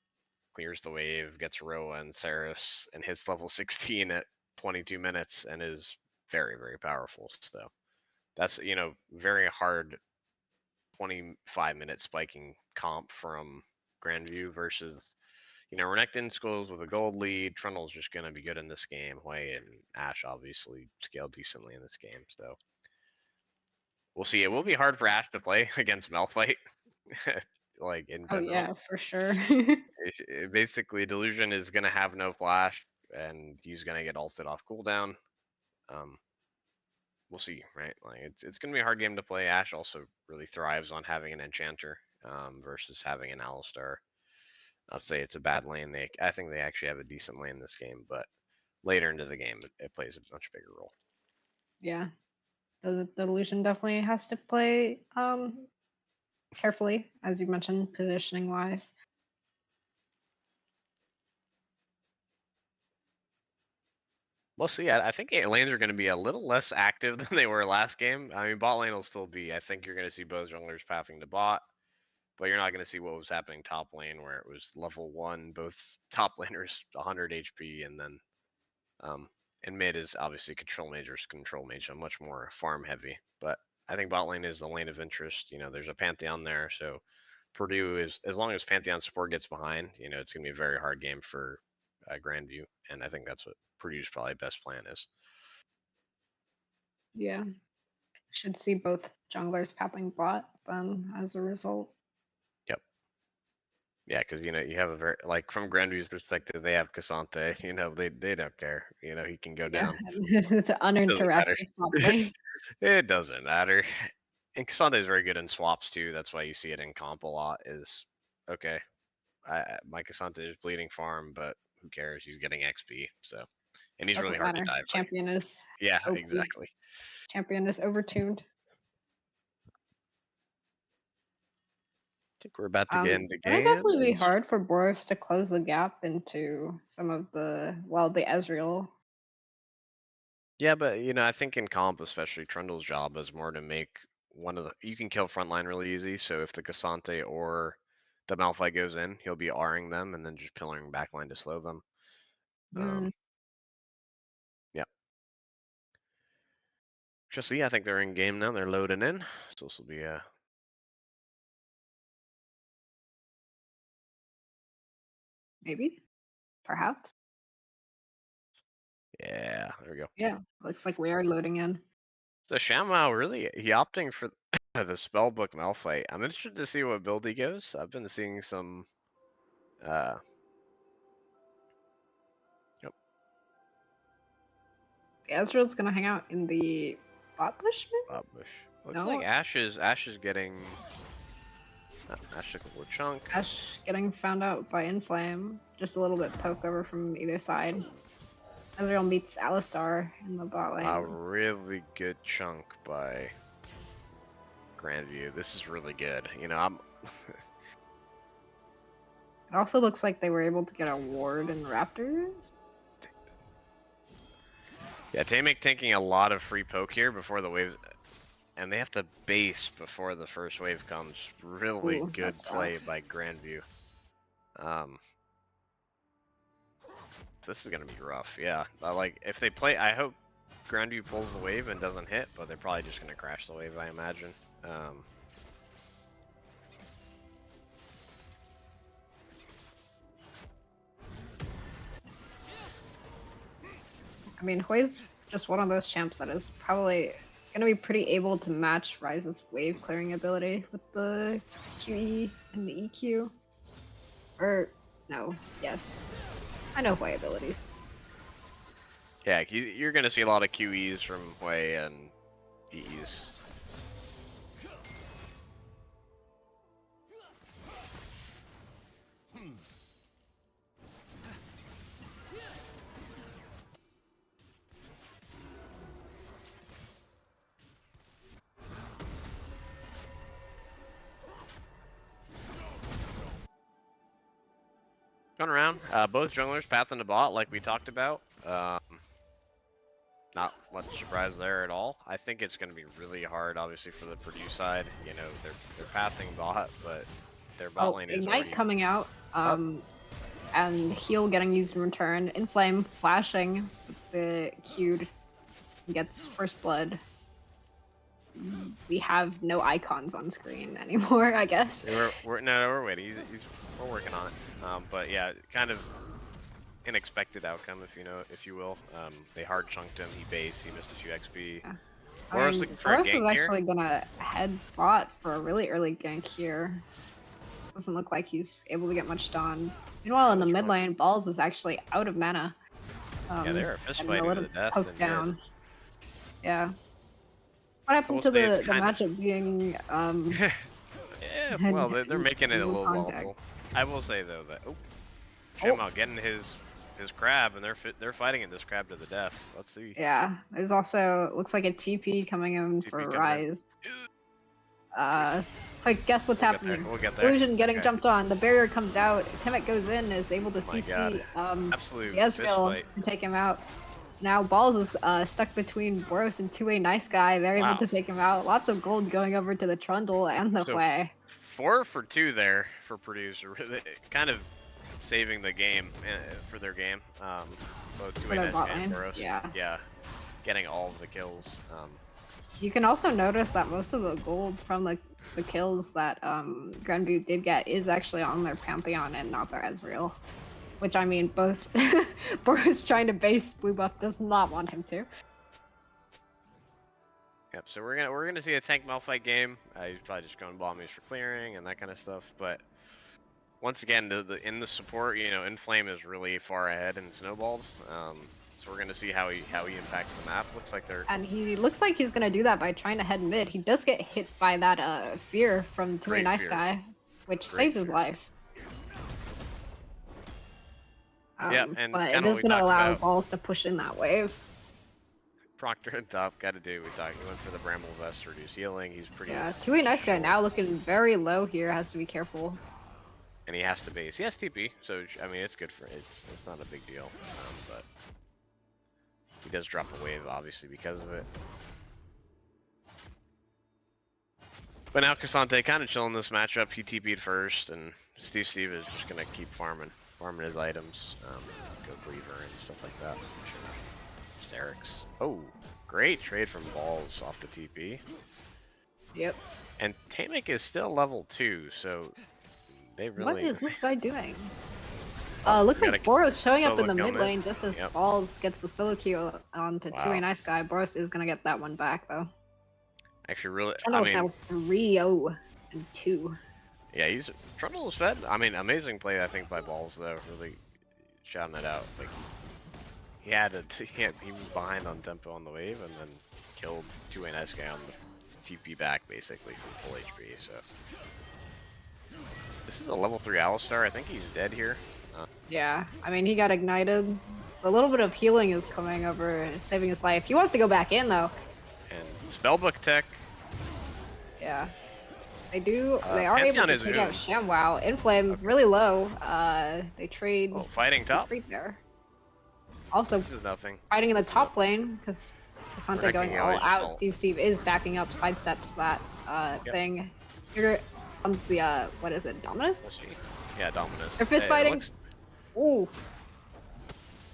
clears the wave, gets Roa and Seraph, and hits level 16 at 22 minutes and is very, very powerful. So that's, very hard 25-minute spiking comp from Grandview versus Renekton schools with a gold lead. Trundle's just going to be good in this game. Hui and Ashe obviously scaled decently in this game. So we'll see. It will be hard for Ashe to play against Malphite, like in Oh general. yeah, for sure. Basically, Delusion is going to have no flash, and he's going to get ulted off cooldown. We'll see, right? Like it's going to be a hard game to play. Ashe also really thrives on having an Enchanter versus having an Alistar. I'll say it's a bad lane. I think they actually have a decent lane this game, but later into the game, it plays a much bigger role. Yeah, the Delusion definitely has to play carefully, as you mentioned, positioning wise. We'll see. I think lanes are going to be a little less active than they were last game. I mean, bot lane will still be. I think you're going to see both junglers pathing to bot, but you're not going to see what was happening top lane, where it was level 1, both top laners 100 HP, and then and mid is obviously control mage versus control mage, so much more farm heavy. But I think bot lane is the lane of interest. There's a Pantheon there, so Purdue is, as long as Pantheon support gets behind, it's going to be a very hard game for Grandview, and I think that's what Purdue's probably best plan is. Yeah, should see both junglers pathing bot then as a result. Yep. Yeah, because you have a very, like, from Grandview's perspective, they have Cassante. They don't care. He can go Yeah, down. it's an Doesn't matter. uninteractive bot lane. It doesn't matter. And Cassante is very good in swaps too. That's why you see it in comp a lot. Is okay. My Cassante is bleeding farm, but who cares? He's getting XP. So, and he's really Doesn't hard to matter. die fight. Champion is Yeah, OP. exactly. Champion is overtuned. I think we're about to get into It'll game. definitely be hard for Boris to close the gap into some of the Ezreal. Yeah, but I think in comp, especially Trundle's job is more to make you can kill frontline really easy. So if the Cassante or the Malphite goes in, he'll be R'ing them and then just pillaring backline to slow them. Yeah. Just see, I think they're in game now. They're loading in. So this will be a Maybe, perhaps. yeah. There we go. Yeah, looks like we are loading in. So Shamwow really he opting for the spellbook Malphite. I'm interested to see what build he goes. I've been seeing some. Yep. The Ezreal's gonna hang out in the bot bush, maybe? Bush. Looks like Ashe is getting. Ashe took a little chunk. Ashe getting found out by Inflame. Just a little bit poke over from either side. Ezreal meets Alistar in the bot lane. A really good chunk by Grandview. This is really good. I'm. It also looks like they were able to get a ward in Raptors. Yeah, Tamic taking a lot of free poke here before the waves, and they have to base before the first wave comes. Really good play by Grandview. This is gonna be rough. Yeah, like if they play, I hope Grandview pulls the wave and doesn't hit, but they're probably just gonna crash the wave, I imagine. I mean, Hui's just one of those champs that is probably gonna be pretty able to match Ryze's wave clearing ability with the QE and the EQ. Or, no, yes. I know Hui abilities. Yeah, you're gonna see a lot of QEs from Hui and EEs. Going around, both junglers pathing to bot like we talked about. Not much surprise there at all. I think it's going to be really hard, obviously, for the Purdue side. They're pathing bot, but their bot lane is Ignite already coming out, and heal getting used in return. Inflame flashing with the Q'd, gets first blood. we have no icons on screen anymore, I guess. We're waiting. We're working on it. But yeah, kind of unexpected outcome, if you will. They hard chunked him. He based. He missed a few XP. Yeah. Boros looking for a Boros is gank here. actually gonna head bot for a really early gank here. Doesn't look like he's able to get much done. Meanwhile, in the mid lane, Balls was actually out of mana. Yeah, they were fist and fighting a to little the death. poke down. Yeah. What happened will to say the it's kinda- matchup being Yeah, well, they're making it a little contact. volatile. I will say though that Shamrock getting his crab, and they're fighting this crab to the death. Let's see. Yeah, there's also looks like a TP coming in for Rise. Quick, guess what's happening? We'll get there. Illusion getting jumped on. The barrier comes out. Temet goes in, is able to CC Absolute Ezreal to take him out. Now Balls is stuck between Boros and 2A Nice Guy. They're able to take him out. Lots of gold going over to the Trundle and the Hwei. 4 for 2 there for Producer. Really, kind of saving the game for their game. Both 2A Nice Guy and Boros. Yeah, getting all of the kills. You can also notice that most of the gold from the kills that Grandview did get is actually on their Pantheon and not their Ezreal. Which, I mean, both Boros trying to base blue buff does not want him to. Yep, so we're gonna see a tank Malphite game. He's probably just going bombies for clearing and that kind of stuff. But once again, in the support, Inflame is really far ahead in snowballs. So we're gonna see how he impacts the map. Looks like and he looks like he's gonna do that by trying to head mid. He does get hit by that fear from 2A Nice Guy, which saves his life. But it is gonna allow Balls to push in that wave. Proctor and top, gotta do. He went for the Bramble Vest to reduce healing. He's pretty. Yeah, 2A Nice Guy now looking very low here. Has to be careful. And he has to base. He has TP, so I mean it's good for it's not a big deal. But he does drop a wave, obviously, because of it. But now Cassante kind of chilling this matchup. He TP'd first, and Steve is just gonna keep farming his items. Go Cleaver and stuff like that. Sterix. Oh, great trade from Balls off the TP. Yep. And Tamek is still level 2, so they really. What is this guy doing? Looks like Boros showing up in the mid lane just as Balls gets the solo Q onto 2A Nice Guy. Boros is gonna get that one back though. Actually, really, Trundle's now 3-0 and 2. Yeah, Trundle is fed. I mean, amazing play I think by Balls though. Really shouting it out. Like he was behind on tempo on the wave and then killed 2A Nice Guy on the TP back basically from full HP. So this is a level 3 Alistar. I think he's dead here. Yeah, I mean he got ignited. A little bit of healing is coming over, saving his life. He wants to go back in though. And spellbook tech. Yeah. They are able to take out ShamWow. Inflame really low. They trade. Oh, fighting top. There. Also, this is nothing. Fighting in the top lane because Cassante going all out. Steve is backing up, sidesteps that thing. Here comes the what is it, Dominus? Yeah, Dominus. They're fist fighting. Ooh.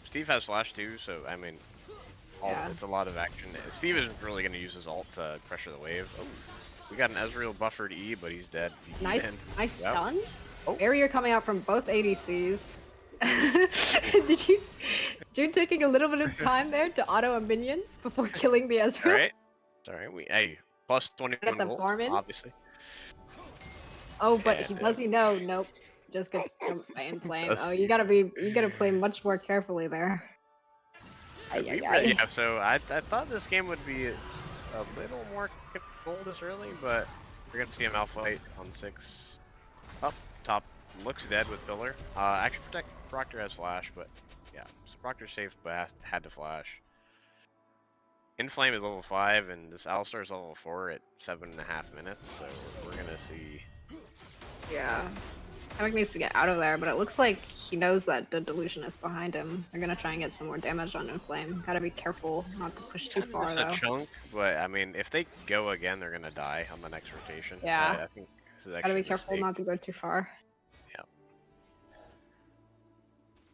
Steve has flash too, so I mean, it's a lot of action. Steve isn't really going to use his ult to pressure the wave. Oh, we got an Ezreal buffered E, but he's dead. Nice stun. Barrier coming out from both ADCs. Did you? Dude, taking a little bit of time there to auto a minion before killing the Ezreal. Alright, plus 21 gold, obviously. Oh, but does he know? Nope. Just gets jumped by Inflame. Oh, you gotta play much more carefully there. Yeah, so I thought this game would be a little more difficult this early, but we're gonna see a Malphite on 6. Up top, looks dead with Pillar. Actually, Proctor has flash, but yeah, so Proctor's safe, but had to flash. Inflame is level 5, and this Alistar is level 4 at 7.5 minutes, so we're gonna see. Yeah. Tamek needs to get out of there, but it looks like he knows that the Delusion is behind him. They're gonna try and get some more damage on Inflame. Gotta be careful not to push too far, though. It's a chunk, but I mean, if they go again, they're gonna die on the next rotation. Yeah. I think this is gotta be careful not to go too far. Yeah.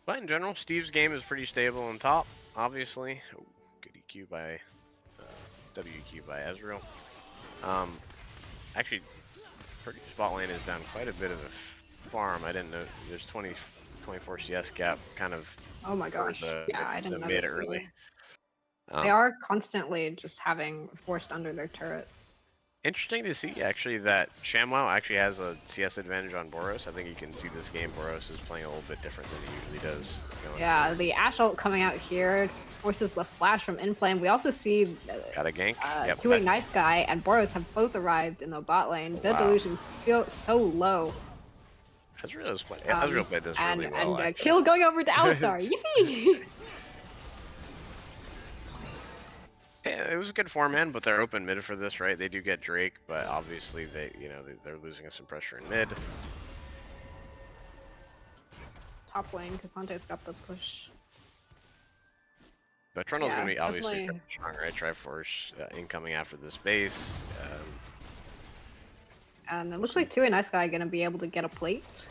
But in general, Steve's game is pretty stable on top, obviously. Oh, good EQ by WQ by Ezreal. Actually, Purdue's bot lane is down quite a bit of a farm. I didn't know there's 24 CS gap kind of Oh my for gosh. Yeah, I the didn't mid notice early. either. They are constantly just having forced under their turret. Interesting to see actually that ShamWow actually has a CS advantage on Boros. I think you can see this game Boros is playing a little bit different than he usually does. Yeah, Forward. the Ashe ult coming out here forces the flash from Inflame. We also see Got a gank. Yep. Two-Way Nice Guy and Boros have both arrived in the bot lane. The Delusion's so low. Ezreal played this really well. And kill going over to Alistar. Yippee! Yeah, it was a good format, but they're open mid for this, right? They do get Drake, but obviously they're losing some pressure in mid. Top lane, Cassante's got the push. But Trundle's gonna be obviously strong, right? Triforce incoming after this base. And it looks like Two-Way Nice Guy gonna be able to get a plate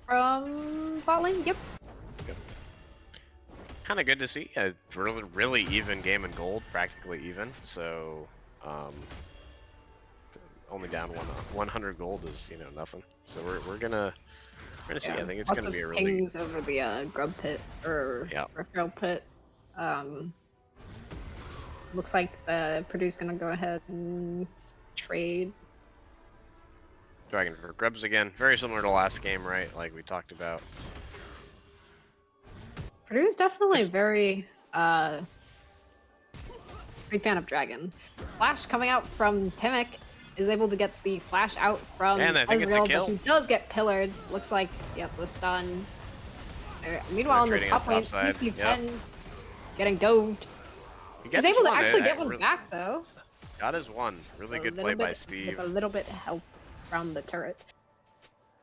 from bot lane. Yep. Kind of good to see. A really even game in gold, practically even. So, only down 100 gold is nothing. So we're gonna see. I think it's gonna be a really pings over the grub pit or referral pit. Looks like the Purdue's gonna go ahead and trade. Dragon for grubs again. Very similar to last game, right? Like we talked about. Purdue's definitely very big fan of Dragon. Flash coming out from Timic is able to get the flash out from Ezreal, but he does get pillared. Looks like, the stun. Meanwhile, on the top lane, Steve 10 getting doved. He's able to actually get one back, though. Got his one. Really good play by Steve. With a little bit of help from the turret.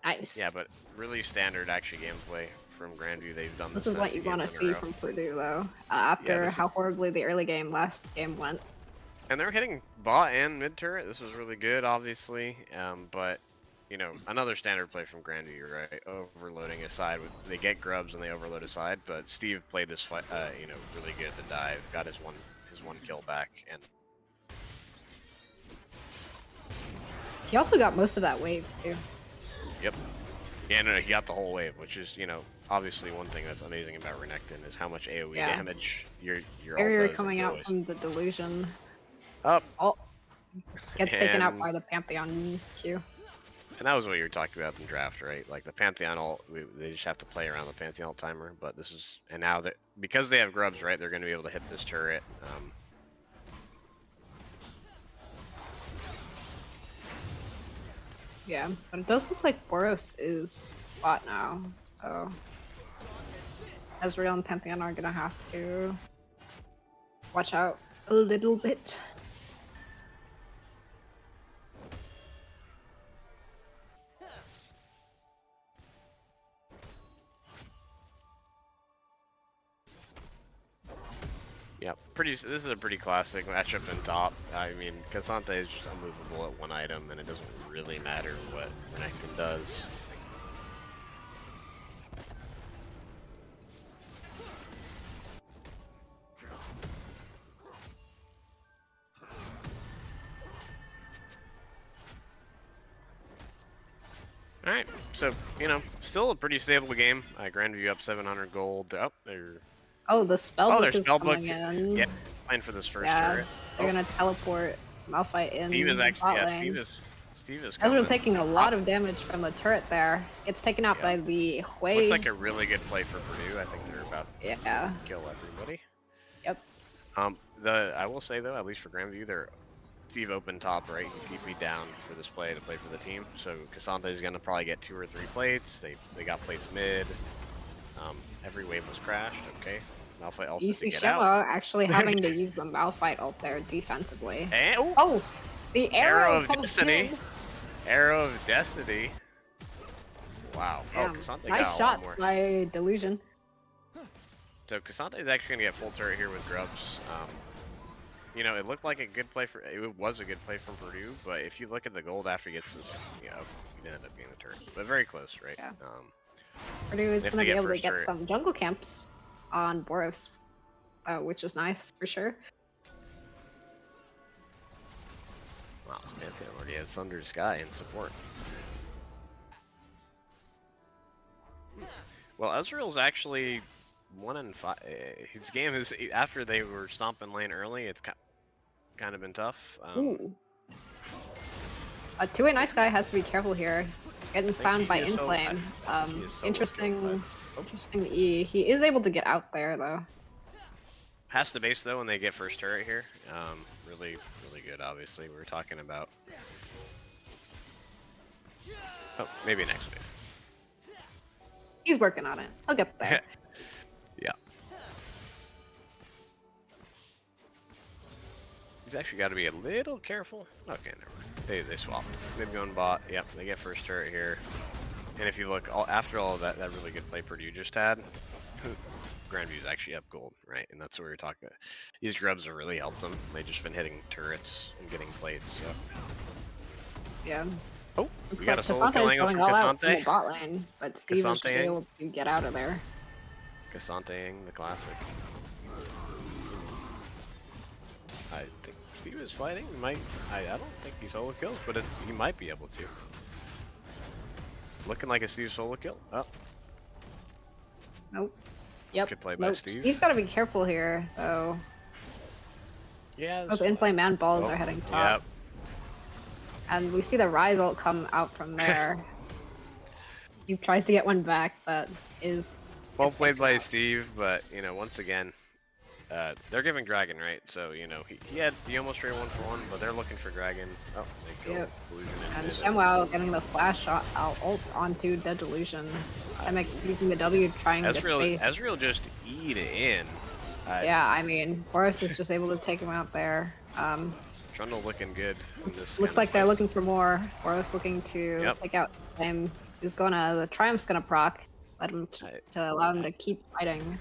Nice. Yeah, but really standard actually gameplay from Grandview. They've done this. This is what you want to see from Purdue, though, after how horribly the last game went. And they're hitting bot and mid turret. This was really good, obviously. But another standard play from Grandview, right? Overloading a side. They get grubs and they overload a side. But Steve played this fight, really good. The dive got his one kill back, and he also got most of that wave too. Yep. Yeah, no, he got the whole wave, which is, obviously one thing that's amazing about Renekton is how much AoE damage your barrier coming out from the Delusion. Up. Oh, gets taken out by the Pantheon Q. And that was what you were talking about in draft, right? Like the Pantheon ult, they just have to play around the Pantheon ult timer. But this is, and now that because they have grubs, right, they're going to be able to hit this turret. Yeah, but it does look like Boros is bot now, so Ezreal and Pantheon are gonna have to watch out a little bit. Yeah, this is a pretty classic matchup in top. I mean, Cassante is just unmovable at one item, and it doesn't really matter what Renekton does. Alright, so, still a pretty stable game. Grandview up 700 gold. Oh, they're... Oh, the spellbook is coming in. Yeah, fine for this first turret. They're gonna teleport Malphite in. Steve is actually, Steve is coming. Ezreal taking a lot of damage from the turret there. It's taken out by the Hui. Looks like a really good play for Purdue. I think they're about to kill everybody. Yep. I will say though, at least for Grandview, Steve opened top, right? He TP'd down for this play to play for the team. So Cassante is gonna probably get 2 or 3 plates. They got plates mid. Every wave was crashed. Okay. Malphite ult to get out. Actually having to use the Malphite ult there defensively. And, the arrow of Destiny. Arrow of Destiny. Wow. Damn. Oh, Cassante nice got a shot lot more. by Delusion. So Cassante is actually gonna get full turret here with grubs. It looked like a good play it was a good play from Purdue, but if you look at the gold after he gets this, he ended up getting the turret. But very close, right? Yeah. Purdue is gonna be able to get some jungle camps on Boros, which is nice for sure. Wow, Pantheon already has Thunder Sky in support. Well, Ezreal's actually 1-5. His game is, after they were stomping lane early, it's kind of been tough. Ooh. A two-way nice guy has to be careful here. Getting found by Inflame. Interesting E. He is able to get out there though. Has to base though when they get first turret here. Really good. Obviously, we were talking about. Oh, maybe next wave. He's working on it. I'll get there. Yeah. He's actually got to be a little careful. Okay, never mind. They swapped. They've gone bot. Yep, they get first turret here. And if you look, after all of that really good play Purdue just had, Grandview's actually up gold, right? And that's what we were talking about. These grubs have really helped them. They've just been hitting turrets and getting plates, so. Yeah. Oh, looks we got like a solo kill angle from all out in the Cassante. bot lane, but Steve is just able to get out of there. Cassanteing the classic. I think Steve is fighting. He might. I don't think he solo kills, but he might be able to. Looking like a Steve solo kill. Oh. Nope. Yep. Good play by Steve. Steve's got to be careful here, though. Yeah. Both Inflame and Balls are heading top. Yep. And we see the Rise ult come out from there. He tries to get one back, but is... Well played by Steve, but, you know, once again, they're giving Dragon, right? So, you know, he almost traded 1-for-1, but they're looking for Dragon. Oh, they killed Delusion. And ShamWow getting the flash shot out ult onto Dead Delusion. I'm using the W trying to space. Ezreal just eat it in. Yeah, I mean, Boris is just able to take him out there. Trundle looking good. Looks like they're looking for more. Boros looking to take out him. The Triumph's gonna proc. Let him to allow him to keep fighting.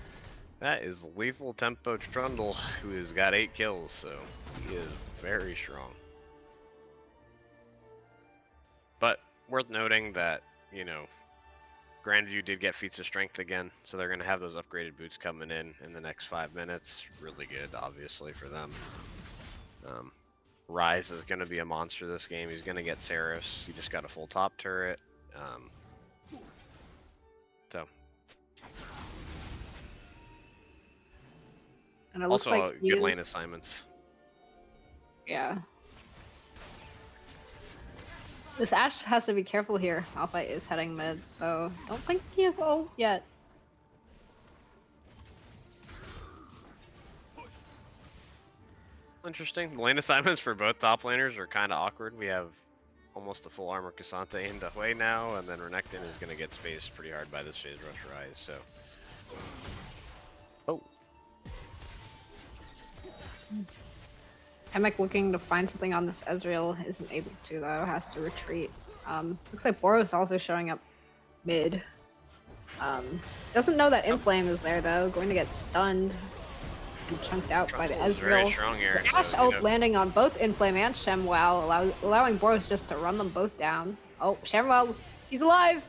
That is lethal tempo Trundle, who has got 8 kills, so he is very strong. But worth noting that, you know, Grandview did get feats of strength again, so they're gonna have those upgraded boots coming in the next 5 minutes. Really good, obviously, for them. Rise is going to be a monster this game. He's going to get Seraphs. He just got a full top turret. And it looks also, like good lane assignments. Yeah. This Ashe has to be careful here. Malphite is heading mid, so don't think he has ult yet. Interesting. Lane assignments for both top laners are kind of awkward. We have almost a full armor Cassante into Hui now, and then Renekton is going to get spaced pretty hard by this phase rush Rise, so. Oh. Temek looking to find something on this Ezreal, isn't able to though, has to retreat. Looks like Boros also showing up mid. Doesn't know that Inflame is there though, going to get stunned. And chunked out by the Ezreal. Very strong here. The Ashe ult landing on both Inflame and ShamWow, allowing Boros just to run them both down. Oh, ShamWow, he's alive!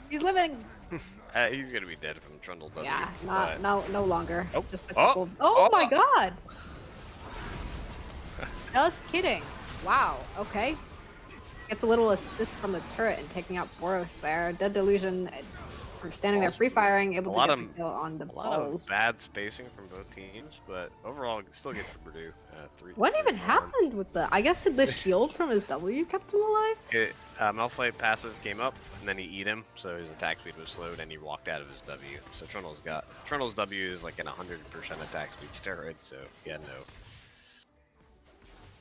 He's living! He's gonna be dead from Trundle W. Yeah, no longer. Oh. Just a couple. Oh my god! Just kidding. Wow, okay. Gets a little assist from the turret and taking out Boros there. Dead Delusion for standing there free firing, able to get the kill on the balls. A lot of bad spacing from both teams, but overall still good for Purdue. What even happened with the? I guess the shield from his W kept him alive. Malphite passive came up and then he eat him, so his attack speed was slowed and he walked out of his W. So Trundle's W is like an 100% attack speed steroid, so yeah, no.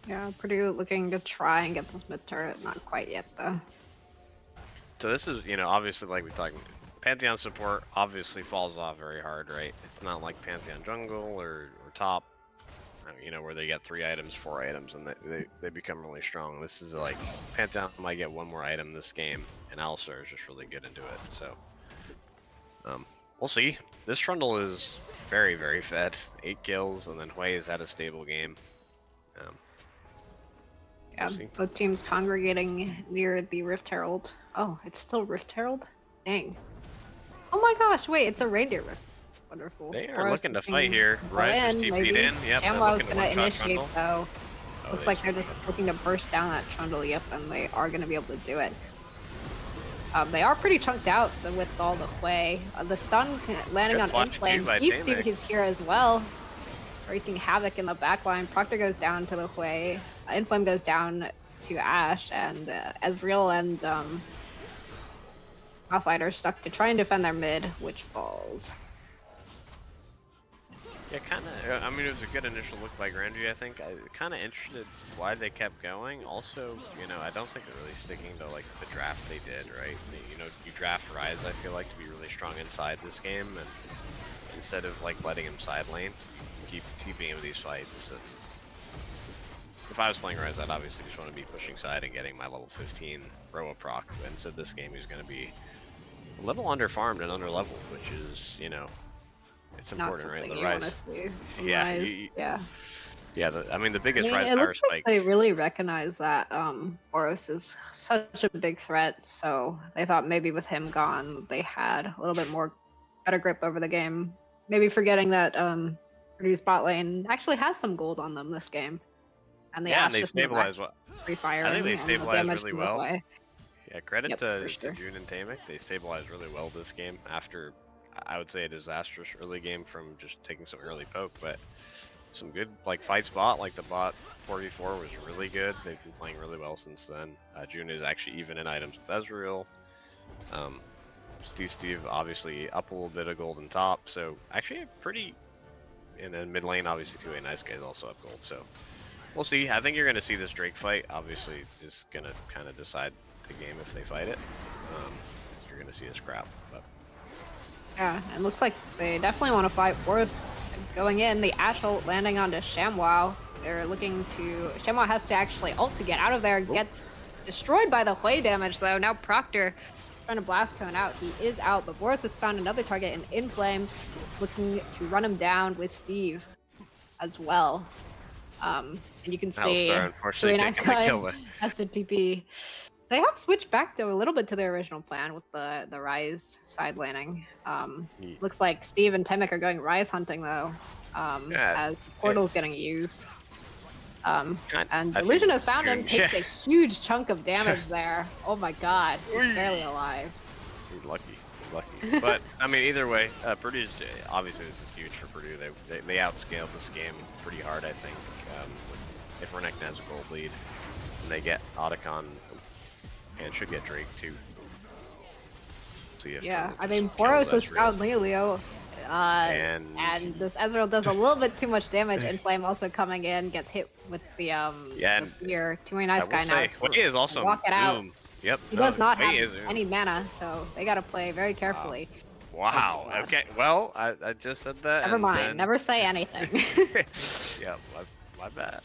Yeah, Purdue looking to try and get this mid turret, not quite yet though. So this is, you know, obviously like we talked. Pantheon support obviously falls off very hard, right? It's not like Pantheon jungle or top, you know, where they get 3 items, 4 items, and they become really strong. This is like, Pantheon might get 1 more item this game, and Alistar is just really good into it, so. We'll see. This Trundle is very, very fed. 8 kills, and then Hui has had a stable game. Yeah, both teams congregating near the Rift Herald. Oh, it's still Rift Herald? Dang. Oh my gosh, wait, it's a reindeer rift. Wonderful. They are looking to fight here. Rise is TP'd in. Yep, ShamWow's gonna initiate though. Oh, Looks they like they're switched just up. looking to burst down that trundle, yep, and they are going to be able to do it. They are pretty chunked out with all the Hui. The stun landing Good on flash too Inflame. by Steve Tamic. is here as well, wreaking havoc in the backline. Proctor goes down to the Hui. Inflame goes down to Ashe, and Ezreal and Malphite are stuck to try and defend their mid, which falls. Yeah, kind of. I mean, it was a good initial look by Grandview. I think I kind of interested why they kept going. Also, you know, I don't think they're really sticking to like the draft they did, right? You know, you draft Ryze. I feel like to be really strong inside this game, and instead of like letting him side lane, keeping him in these fights. And if I was playing Ryze, I'd obviously just want to be pushing side and getting my level 15 Roa proc. But instead, this game he's going to be a little under farmed and under leveled, which is, you know, it's important, right? The Ryze. Yeah, Yeah. yeah. I mean, the biggest Ryze It power looks like spike. they really recognize that Boros is such a big threat, so they thought maybe with him gone, they had a little bit more better grip over the game. Maybe forgetting that Purdue's bot lane actually has some gold on them this game, and the Yeah, and Ashe they just in the back stabilize well. free I think firing they and the stabilize damage really from the well. way. Yeah, credit Yep, to, for sure. June and Tamic. They stabilized really well this game after, I would say, a disastrous early game from just taking some early poke, but some good like fights bot, like the bot 4v4 was really good. They've been playing really well since then. June is actually even in items with Ezreal. Steve obviously up a little bit of gold and top, so actually a pretty, and then mid lane obviously 2A Nice Guy is also up gold, so we'll see. I think you're going to see this Drake fight obviously is going to kind of decide the game if they fight it. You're going to see a scrap, but Yeah, it looks like they definitely want to fight. Boros going in, the Ashe ult landing onto ShamWow. They're looking to... ShamWow has to actually ult to get out of there. Gets destroyed by the Hui damage, though. Now Proctor trying to blast cone out. He is out, but Boros has found another target in Inflame, looking to run him down with Steve as well. And you can see unfortunately Nice taking the Guy kill. has to TP. They have switched back to a little bit to their original plan with the Ryze side laning. Looks like Steve and Temic are going Ryze hunting though, as the portal's getting used. And Illusion has found him, takes a huge chunk of damage there. Oh my god, he's barely alive. He's lucky. But I mean, either way, Purdue's obviously this is huge for Purdue. They outscaled this game pretty hard, I think. If Renekton has a gold lead, and they get Otacon, and should get Drake too. See if I mean, Boros has found Leo. And this Ezreal does a little bit too much damage. Inflame also coming in, gets hit with the fear. 2A Nice Guy now. He is also walk it out. Yep. He does not have any mana, so they gotta play very carefully. Wow. Okay. Well, I just said that. Never mind. Never say anything. Yeah. My bad.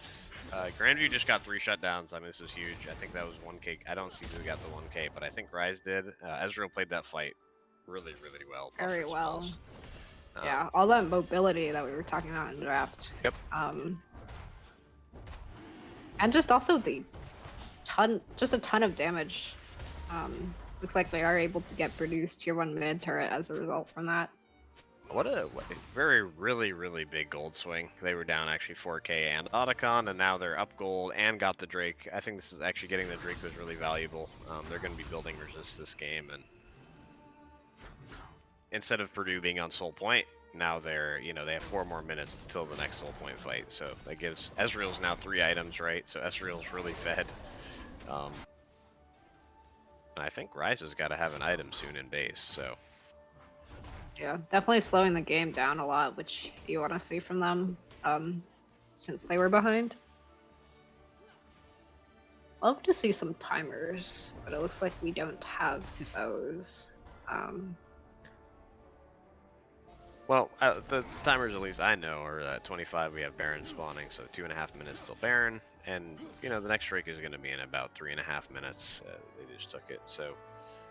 Grandview just got 3 shutdowns. I mean, this is huge. I think that was 1K. I don't see who got the 1K, but I think Ryze did. Ezreal played that fight really, really well. Very well. Yeah, all that mobility that we were talking about in draft. Yep. And just also a ton of damage. Looks like they are able to get produced tier 1 mid turret as a result from that. What a very, really, really big gold swing. They were down actually 4K and Otacon, and now they're up gold and got the Drake. I think this is actually getting the Drake was really valuable. They're going to be building resist this game, and instead of Purdue being on Soul Point, now they're, they have 4 more minutes until the next Soul Point fight. So that gives Ezreal's now 3 items, right? So Ezreal's really fed. And I think Ryze has got to have an item soon in base, so. Yeah, definitely slowing the game down a lot, which you want to see from them, since they were behind. Love to see some timers, but it looks like we don't have those. Well, the timers, at least I know, are at 25. We have Baron spawning, so 2.5 minutes till Baron, and the next Drake is going to be in about 3.5 minutes. They just took it, so.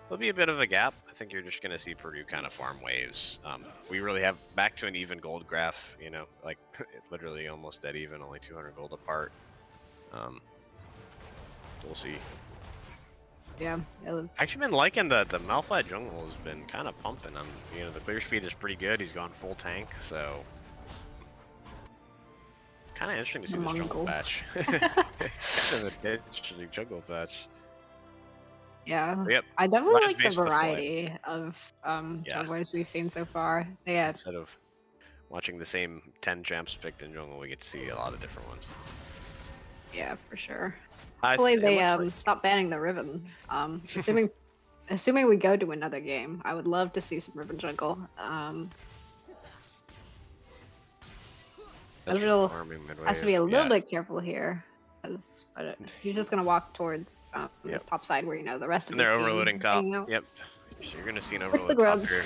There'll be a bit of a gap. I think you're just going to see Purdue kind of farm waves. We really have back to an even gold graph, like literally almost dead even, only 200 gold apart. We'll see. Yeah. Actually been liking the Malphite jungle has been kind of pumping. The clear speed is pretty good. He's gone full tank, so kind of interesting to see this jungle patch. Kind of an interesting jungle patch. Yeah, But yep, I definitely last like the base the fly. variety of Yeah, junglers we've seen so far. They have, instead of watching the same 10 champs picked in jungle, we get to see a lot of different ones. yeah, for sure. It Hopefully they looks like stop banning the Riven. Assuming we go to another game, I would love to see some Riven jungle. that's real Ezreal farming mid has to be wave. a little Yeah. bit careful here, but he's just gonna walk towards Yep. this top side where the rest of And his they're team overloading is top. hanging out. Yep. So you're gonna see an Click the overload top grubs. here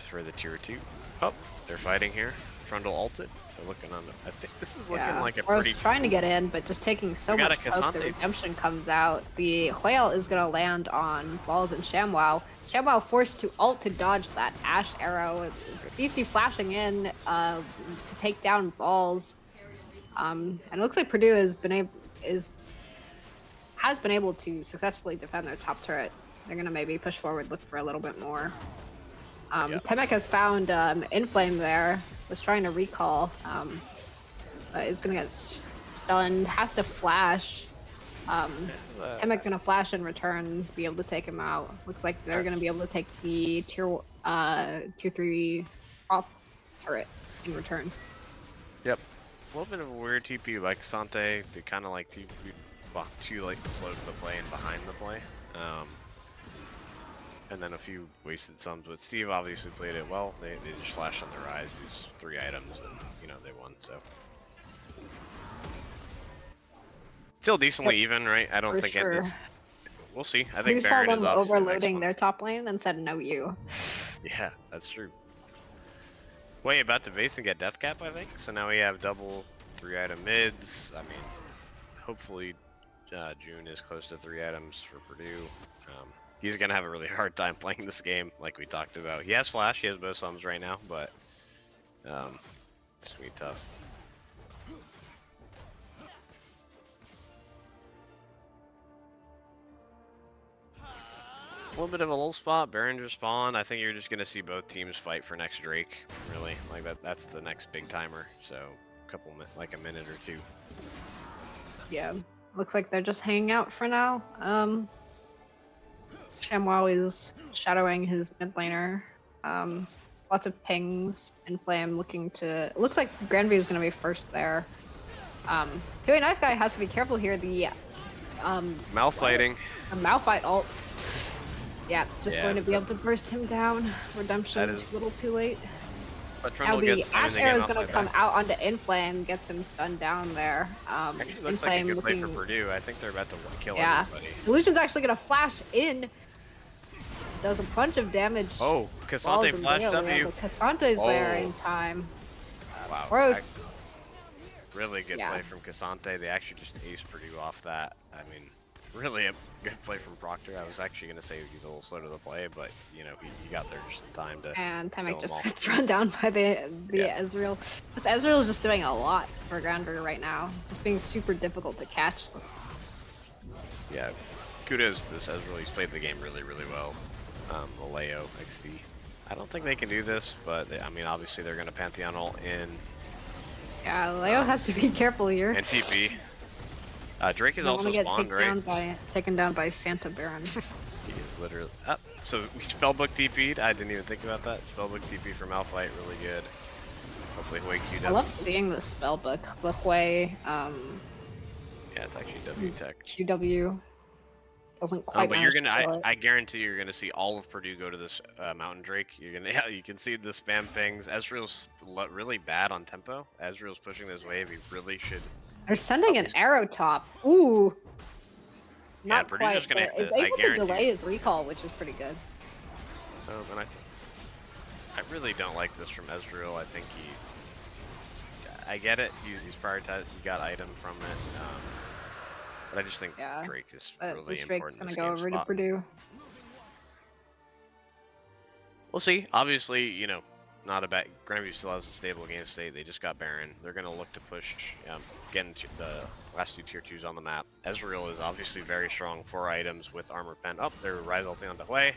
for the tier 2. Oh, they're fighting here. Trundle ulted. They're looking on the. I think this is looking Yeah, like a Bro's pretty. trying to get in, but just taking so We got much a poke, the Cassante. redemption comes out. The whale is gonna land on Balls and ShamWow. ShamWow forced to ult to dodge that Ash arrow. Steve flashing in to take down Balls. And it looks like Purdue has been able to successfully defend their top turret. They're gonna maybe push forward, look for a little bit more. Temek has found Inflame there. Was trying to recall, but is gonna get stunned. Has to flash. Temek gonna flash in return, be able to take him out. Looks like they're gonna be able to take the tier 3 off turret in return. Yep. A little bit of a weird TP like Cassante. They kind of like TP too like slow to the play and behind the play. And then a few wasted sums, but Steve obviously played it well. They just flashed on the rise, used 3 items, and they won. So still decently even, right? I don't think sure. We'll see. I We think saw Baron is them obviously overloading the their next top lane and said no you. Yeah, that's true. Wait, about to base and get death cap, I think. So now we have double 3 item mids. I mean, hopefully June is close to 3 items for Purdue. He's gonna have a really hard time playing this game, like we talked about. He has flash, he has both sums right now, but it's gonna be tough. A little bit of a lull spot. Baron just spawned. I think you're just gonna see both teams fight for next Drake. Really, like that's the next big timer. So like a minute or 2. Yeah, looks like they're just hanging out for now. ShamWow is shadowing his mid laner. Lots of pings. Inflame looking to. It looks like Grandview is going to be first there. Doing Nice Guy has to be careful here. The Malfighting. A Malphite ult. Yeah, just going to be able to burst him down. Redemption too little too late. But Now the Ash arrow is going to come back. out onto Inflame, gets him stunned down there. Actually, looks Inflame like a good play for Purdue. I think they're about to kill everybody. Illusion's actually going to flash in. Does a bunch of damage. Oh, Cassante flash W. But Cassante's there in time. Wow. Gross. Really good play from Cassante. They actually just aced Purdue off that. I mean, really a good play from Proctor. I was actually going to say he's a little slow to the play, but he got there just in time to. And Temek just gets run down by the Ezreal. This Ezreal is just doing a lot for Grandver right now. Just being super difficult to catch. Yeah, kudos to this Ezreal. He's played the game really, really well. Leo XD. I don't think they can do this, but I mean, obviously they're going to Pantheon ult in. Yeah, Leo has to be careful here. And TP. Drake is also spawned, right? Taken down by Santa Baron. He is literally up. So we spellbook TP'd. I didn't even think about that. Spellbook TP from Malphite, really good. Hopefully Hui QW. I love seeing the spellbook. The Hui. Yeah, it's actually W tech. QW. Doesn't quite. But you're gonna. I guarantee you're gonna see all of Purdue go to this Mountain Drake. You're gonna. Yeah, you can see the spam pings. Ezreal's really bad on tempo. Ezreal's pushing this wave. He really should. They're sending an arrow top. Ooh. Not Purdue's quite, just gonna but is able to delay his recall, which is pretty good. And I really don't like this from Ezreal. I think I get it. He's prioritized. He got item from it. But I just think Drake is really important. Drake's gonna go over to Purdue. We'll see. Obviously, not a bad. Grandview still has a stable game state. They just got Baron. They're gonna look to push, getting the last 2 tier 2s on the map. Ezreal is obviously very strong. 4 items with armor pen. Up, they're Rise ulting on the way.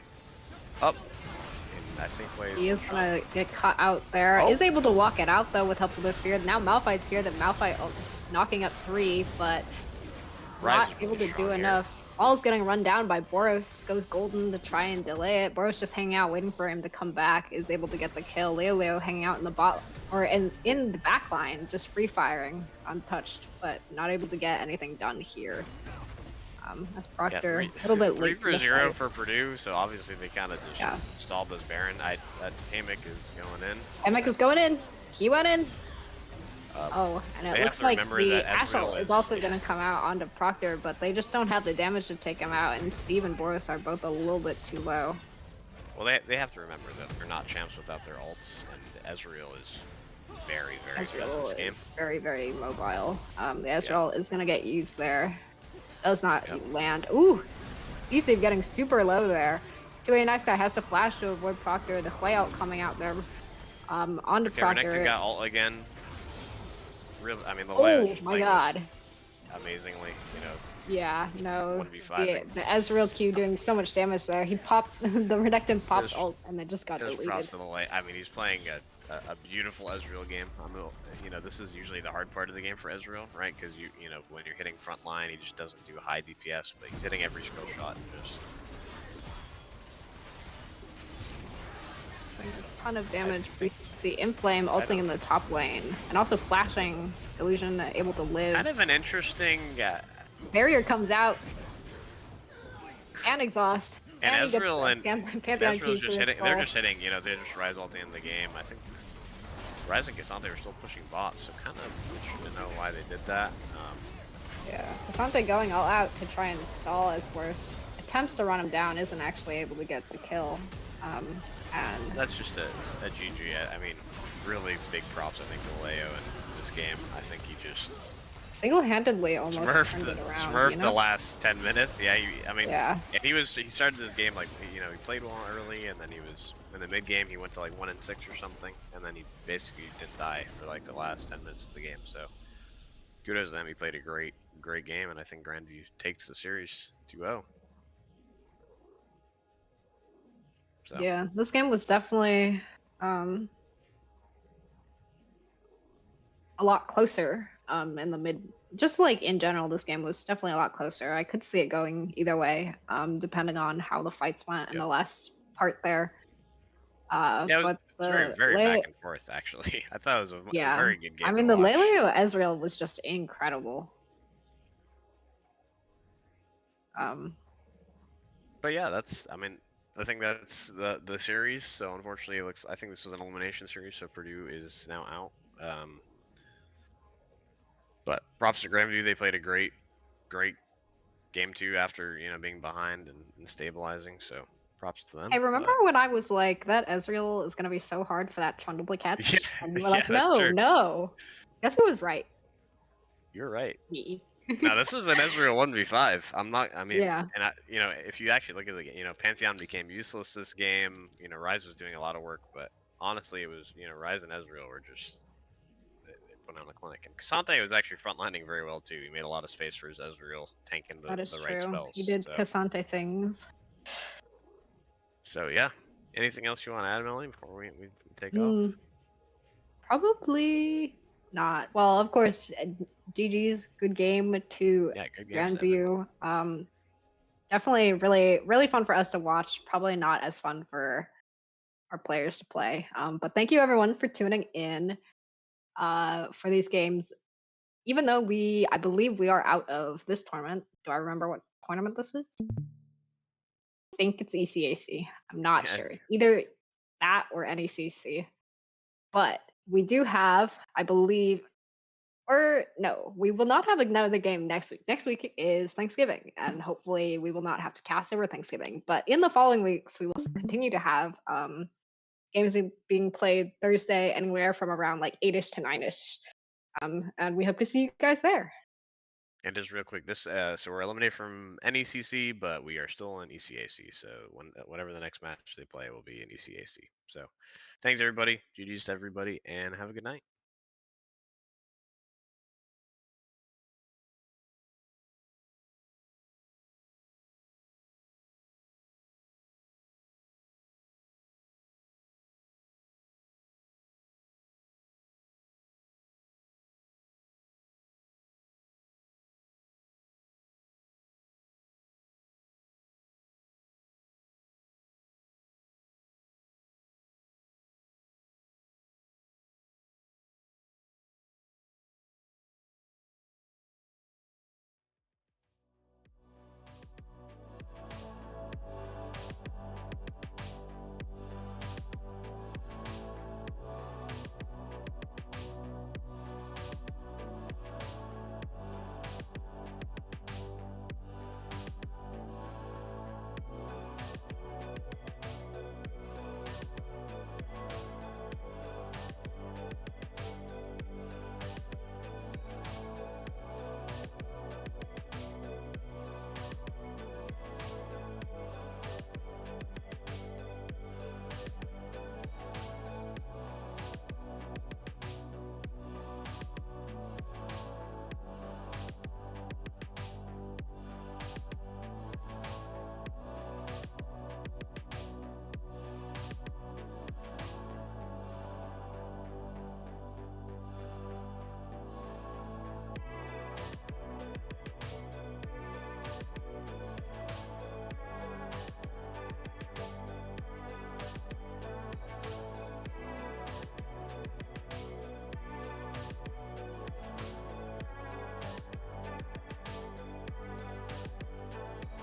Up. And I think he is gonna get caught out there. Is able to walk it out though with help of the fear. Now Malphite's here. That Malphite just knocking up 3, but Rise not is able really to do strong here. enough. Ball's getting run down by Boros. Goes golden to try and delay it. Boros just hanging out, waiting for him to come back. Is able to get the kill. Leo hanging out in the bot or in the back line, just free firing, untouched, but not able to get anything done here. As Yeah, Proctor three a little bit three late to for the zero fight. for Purdue. So obviously they kind of just Yeah, stalled this Baron. That Kamek is going in. Emek is going in. He went in. Um, Oh, and it they have looks to like remember the that Ashel Ezreal is is also going to come out onto Proctor, but they just don't have the damage to take him out, and Steve and Boris are both a little bit too low. well, they have to remember that they're not champs without their ults, and Ezreal is very good in this Ezreal game. is very, very mobile. The Yeah, Ezreal is going to get used there. Does not yeah. land. Ooh! Steve getting super low there. 2A Nice Guy has to flash to avoid Proctor. The Huay out coming out there. Onto Okay, Renekton Proctor. got ult again. Real, I mean, the Leo is Oh just my playing this god. amazingly. Yeah, no. 1v5ing. The Ezreal Q doing so much damage there. He popped, the Renekton popped His, ult and then just got his deleted. props to the late. I mean, he's playing a beautiful Ezreal game. You know, this is usually the hard part of the game for Ezreal, right? Because you know, when you're hitting front line, he just doesn't do high DPS, but he's hitting every skill shot. And just Doing a ton of damage. We see Inflame ulting in the top lane. And also flashing Illusion, able to live. kind of an interesting. Barrier comes out. And exhaust. And And he gets Ezreal Pantheon Q Ezreal's for just his hitting. They're skull. just hitting. You know, they're just Rise ulting in the game. I think Rise and Cassandra were still pushing bots, so kind of interested to know why they did that. Yeah, Cassante going all out to try and stall as worse. Attempts to run him down, isn't actually able to get the kill. And That's just a GG. I mean, really big props, I think, to Leo in this game. I think he just single-handedly almost smurfed turned it around. smurfed the last 10 minutes. Yeah, I mean, Yeah. yeah, he started this game like, you know, he played well early, and then he was in the mid game he went to like 1-6 or something, and then he basically didn't die for like the last 10 minutes of the game. So kudos to him. He played a great game, and I think Grandview takes the series 2-0. So Yeah, this game was definitely a lot closer in the mid. Just like in general, this game was definitely a lot closer. I could see it going either way, depending on how the fights went in yep. the last part there. Yeah, But it's the very back and forth actually. I thought it was a yeah, very good I game to mean the watch. Lelio Ezreal was just incredible. But yeah, I mean, I think that's the series. So unfortunately, I think this was an elimination series, so Purdue is now out. But props to Grandview. They played a great game 2 after, you know, being behind and stabilizing. So props to I them. remember But when I was like, that Ezreal is gonna be so hard for that Trundle to yeah, catch, and you were yeah, like, that's no, true. no. Guess who was right? You're right. Me. Now this was an Ezreal 1v5. I'm not. I mean, Yeah, and you know, if you actually look at the game, you know, Pantheon became useless this game. You know, Rise was doing a lot of work, but honestly, it was, you know, Rise and Ezreal were just they put on the clinic. And Kasante was actually frontlining very well too. He made a lot of space for his Ezreal, tanking that is the right true. He spells. did Cassante things. So yeah. Anything else you want to add, Melanie, before we take off? Hmm, probably not. Well, of course, GG's good game to Yeah, good games to everybody. Grandview. Definitely really, really fun for us to watch. Probably not as fun for our players to play. But thank you everyone for tuning in for these games. Even though I believe we are out of this tournament. Do I remember what tournament this is? I think it's ECAC. I'm not Yeah, sure. Either that or NECC. But we do have, I believe, or no, we will not have another game next week. Next week is Thanksgiving, and hopefully we will not have to cast over Thanksgiving. But in the following weeks, we will continue to have games being played Thursday, anywhere from around like 8ish to 9ish. And we hope to see you guys there. and just real quick, this so we're eliminated from NECC, but we are still in ECAC. So whatever the next match they play will be in ECAC. So thanks everybody, GG's to everybody, and have a good night.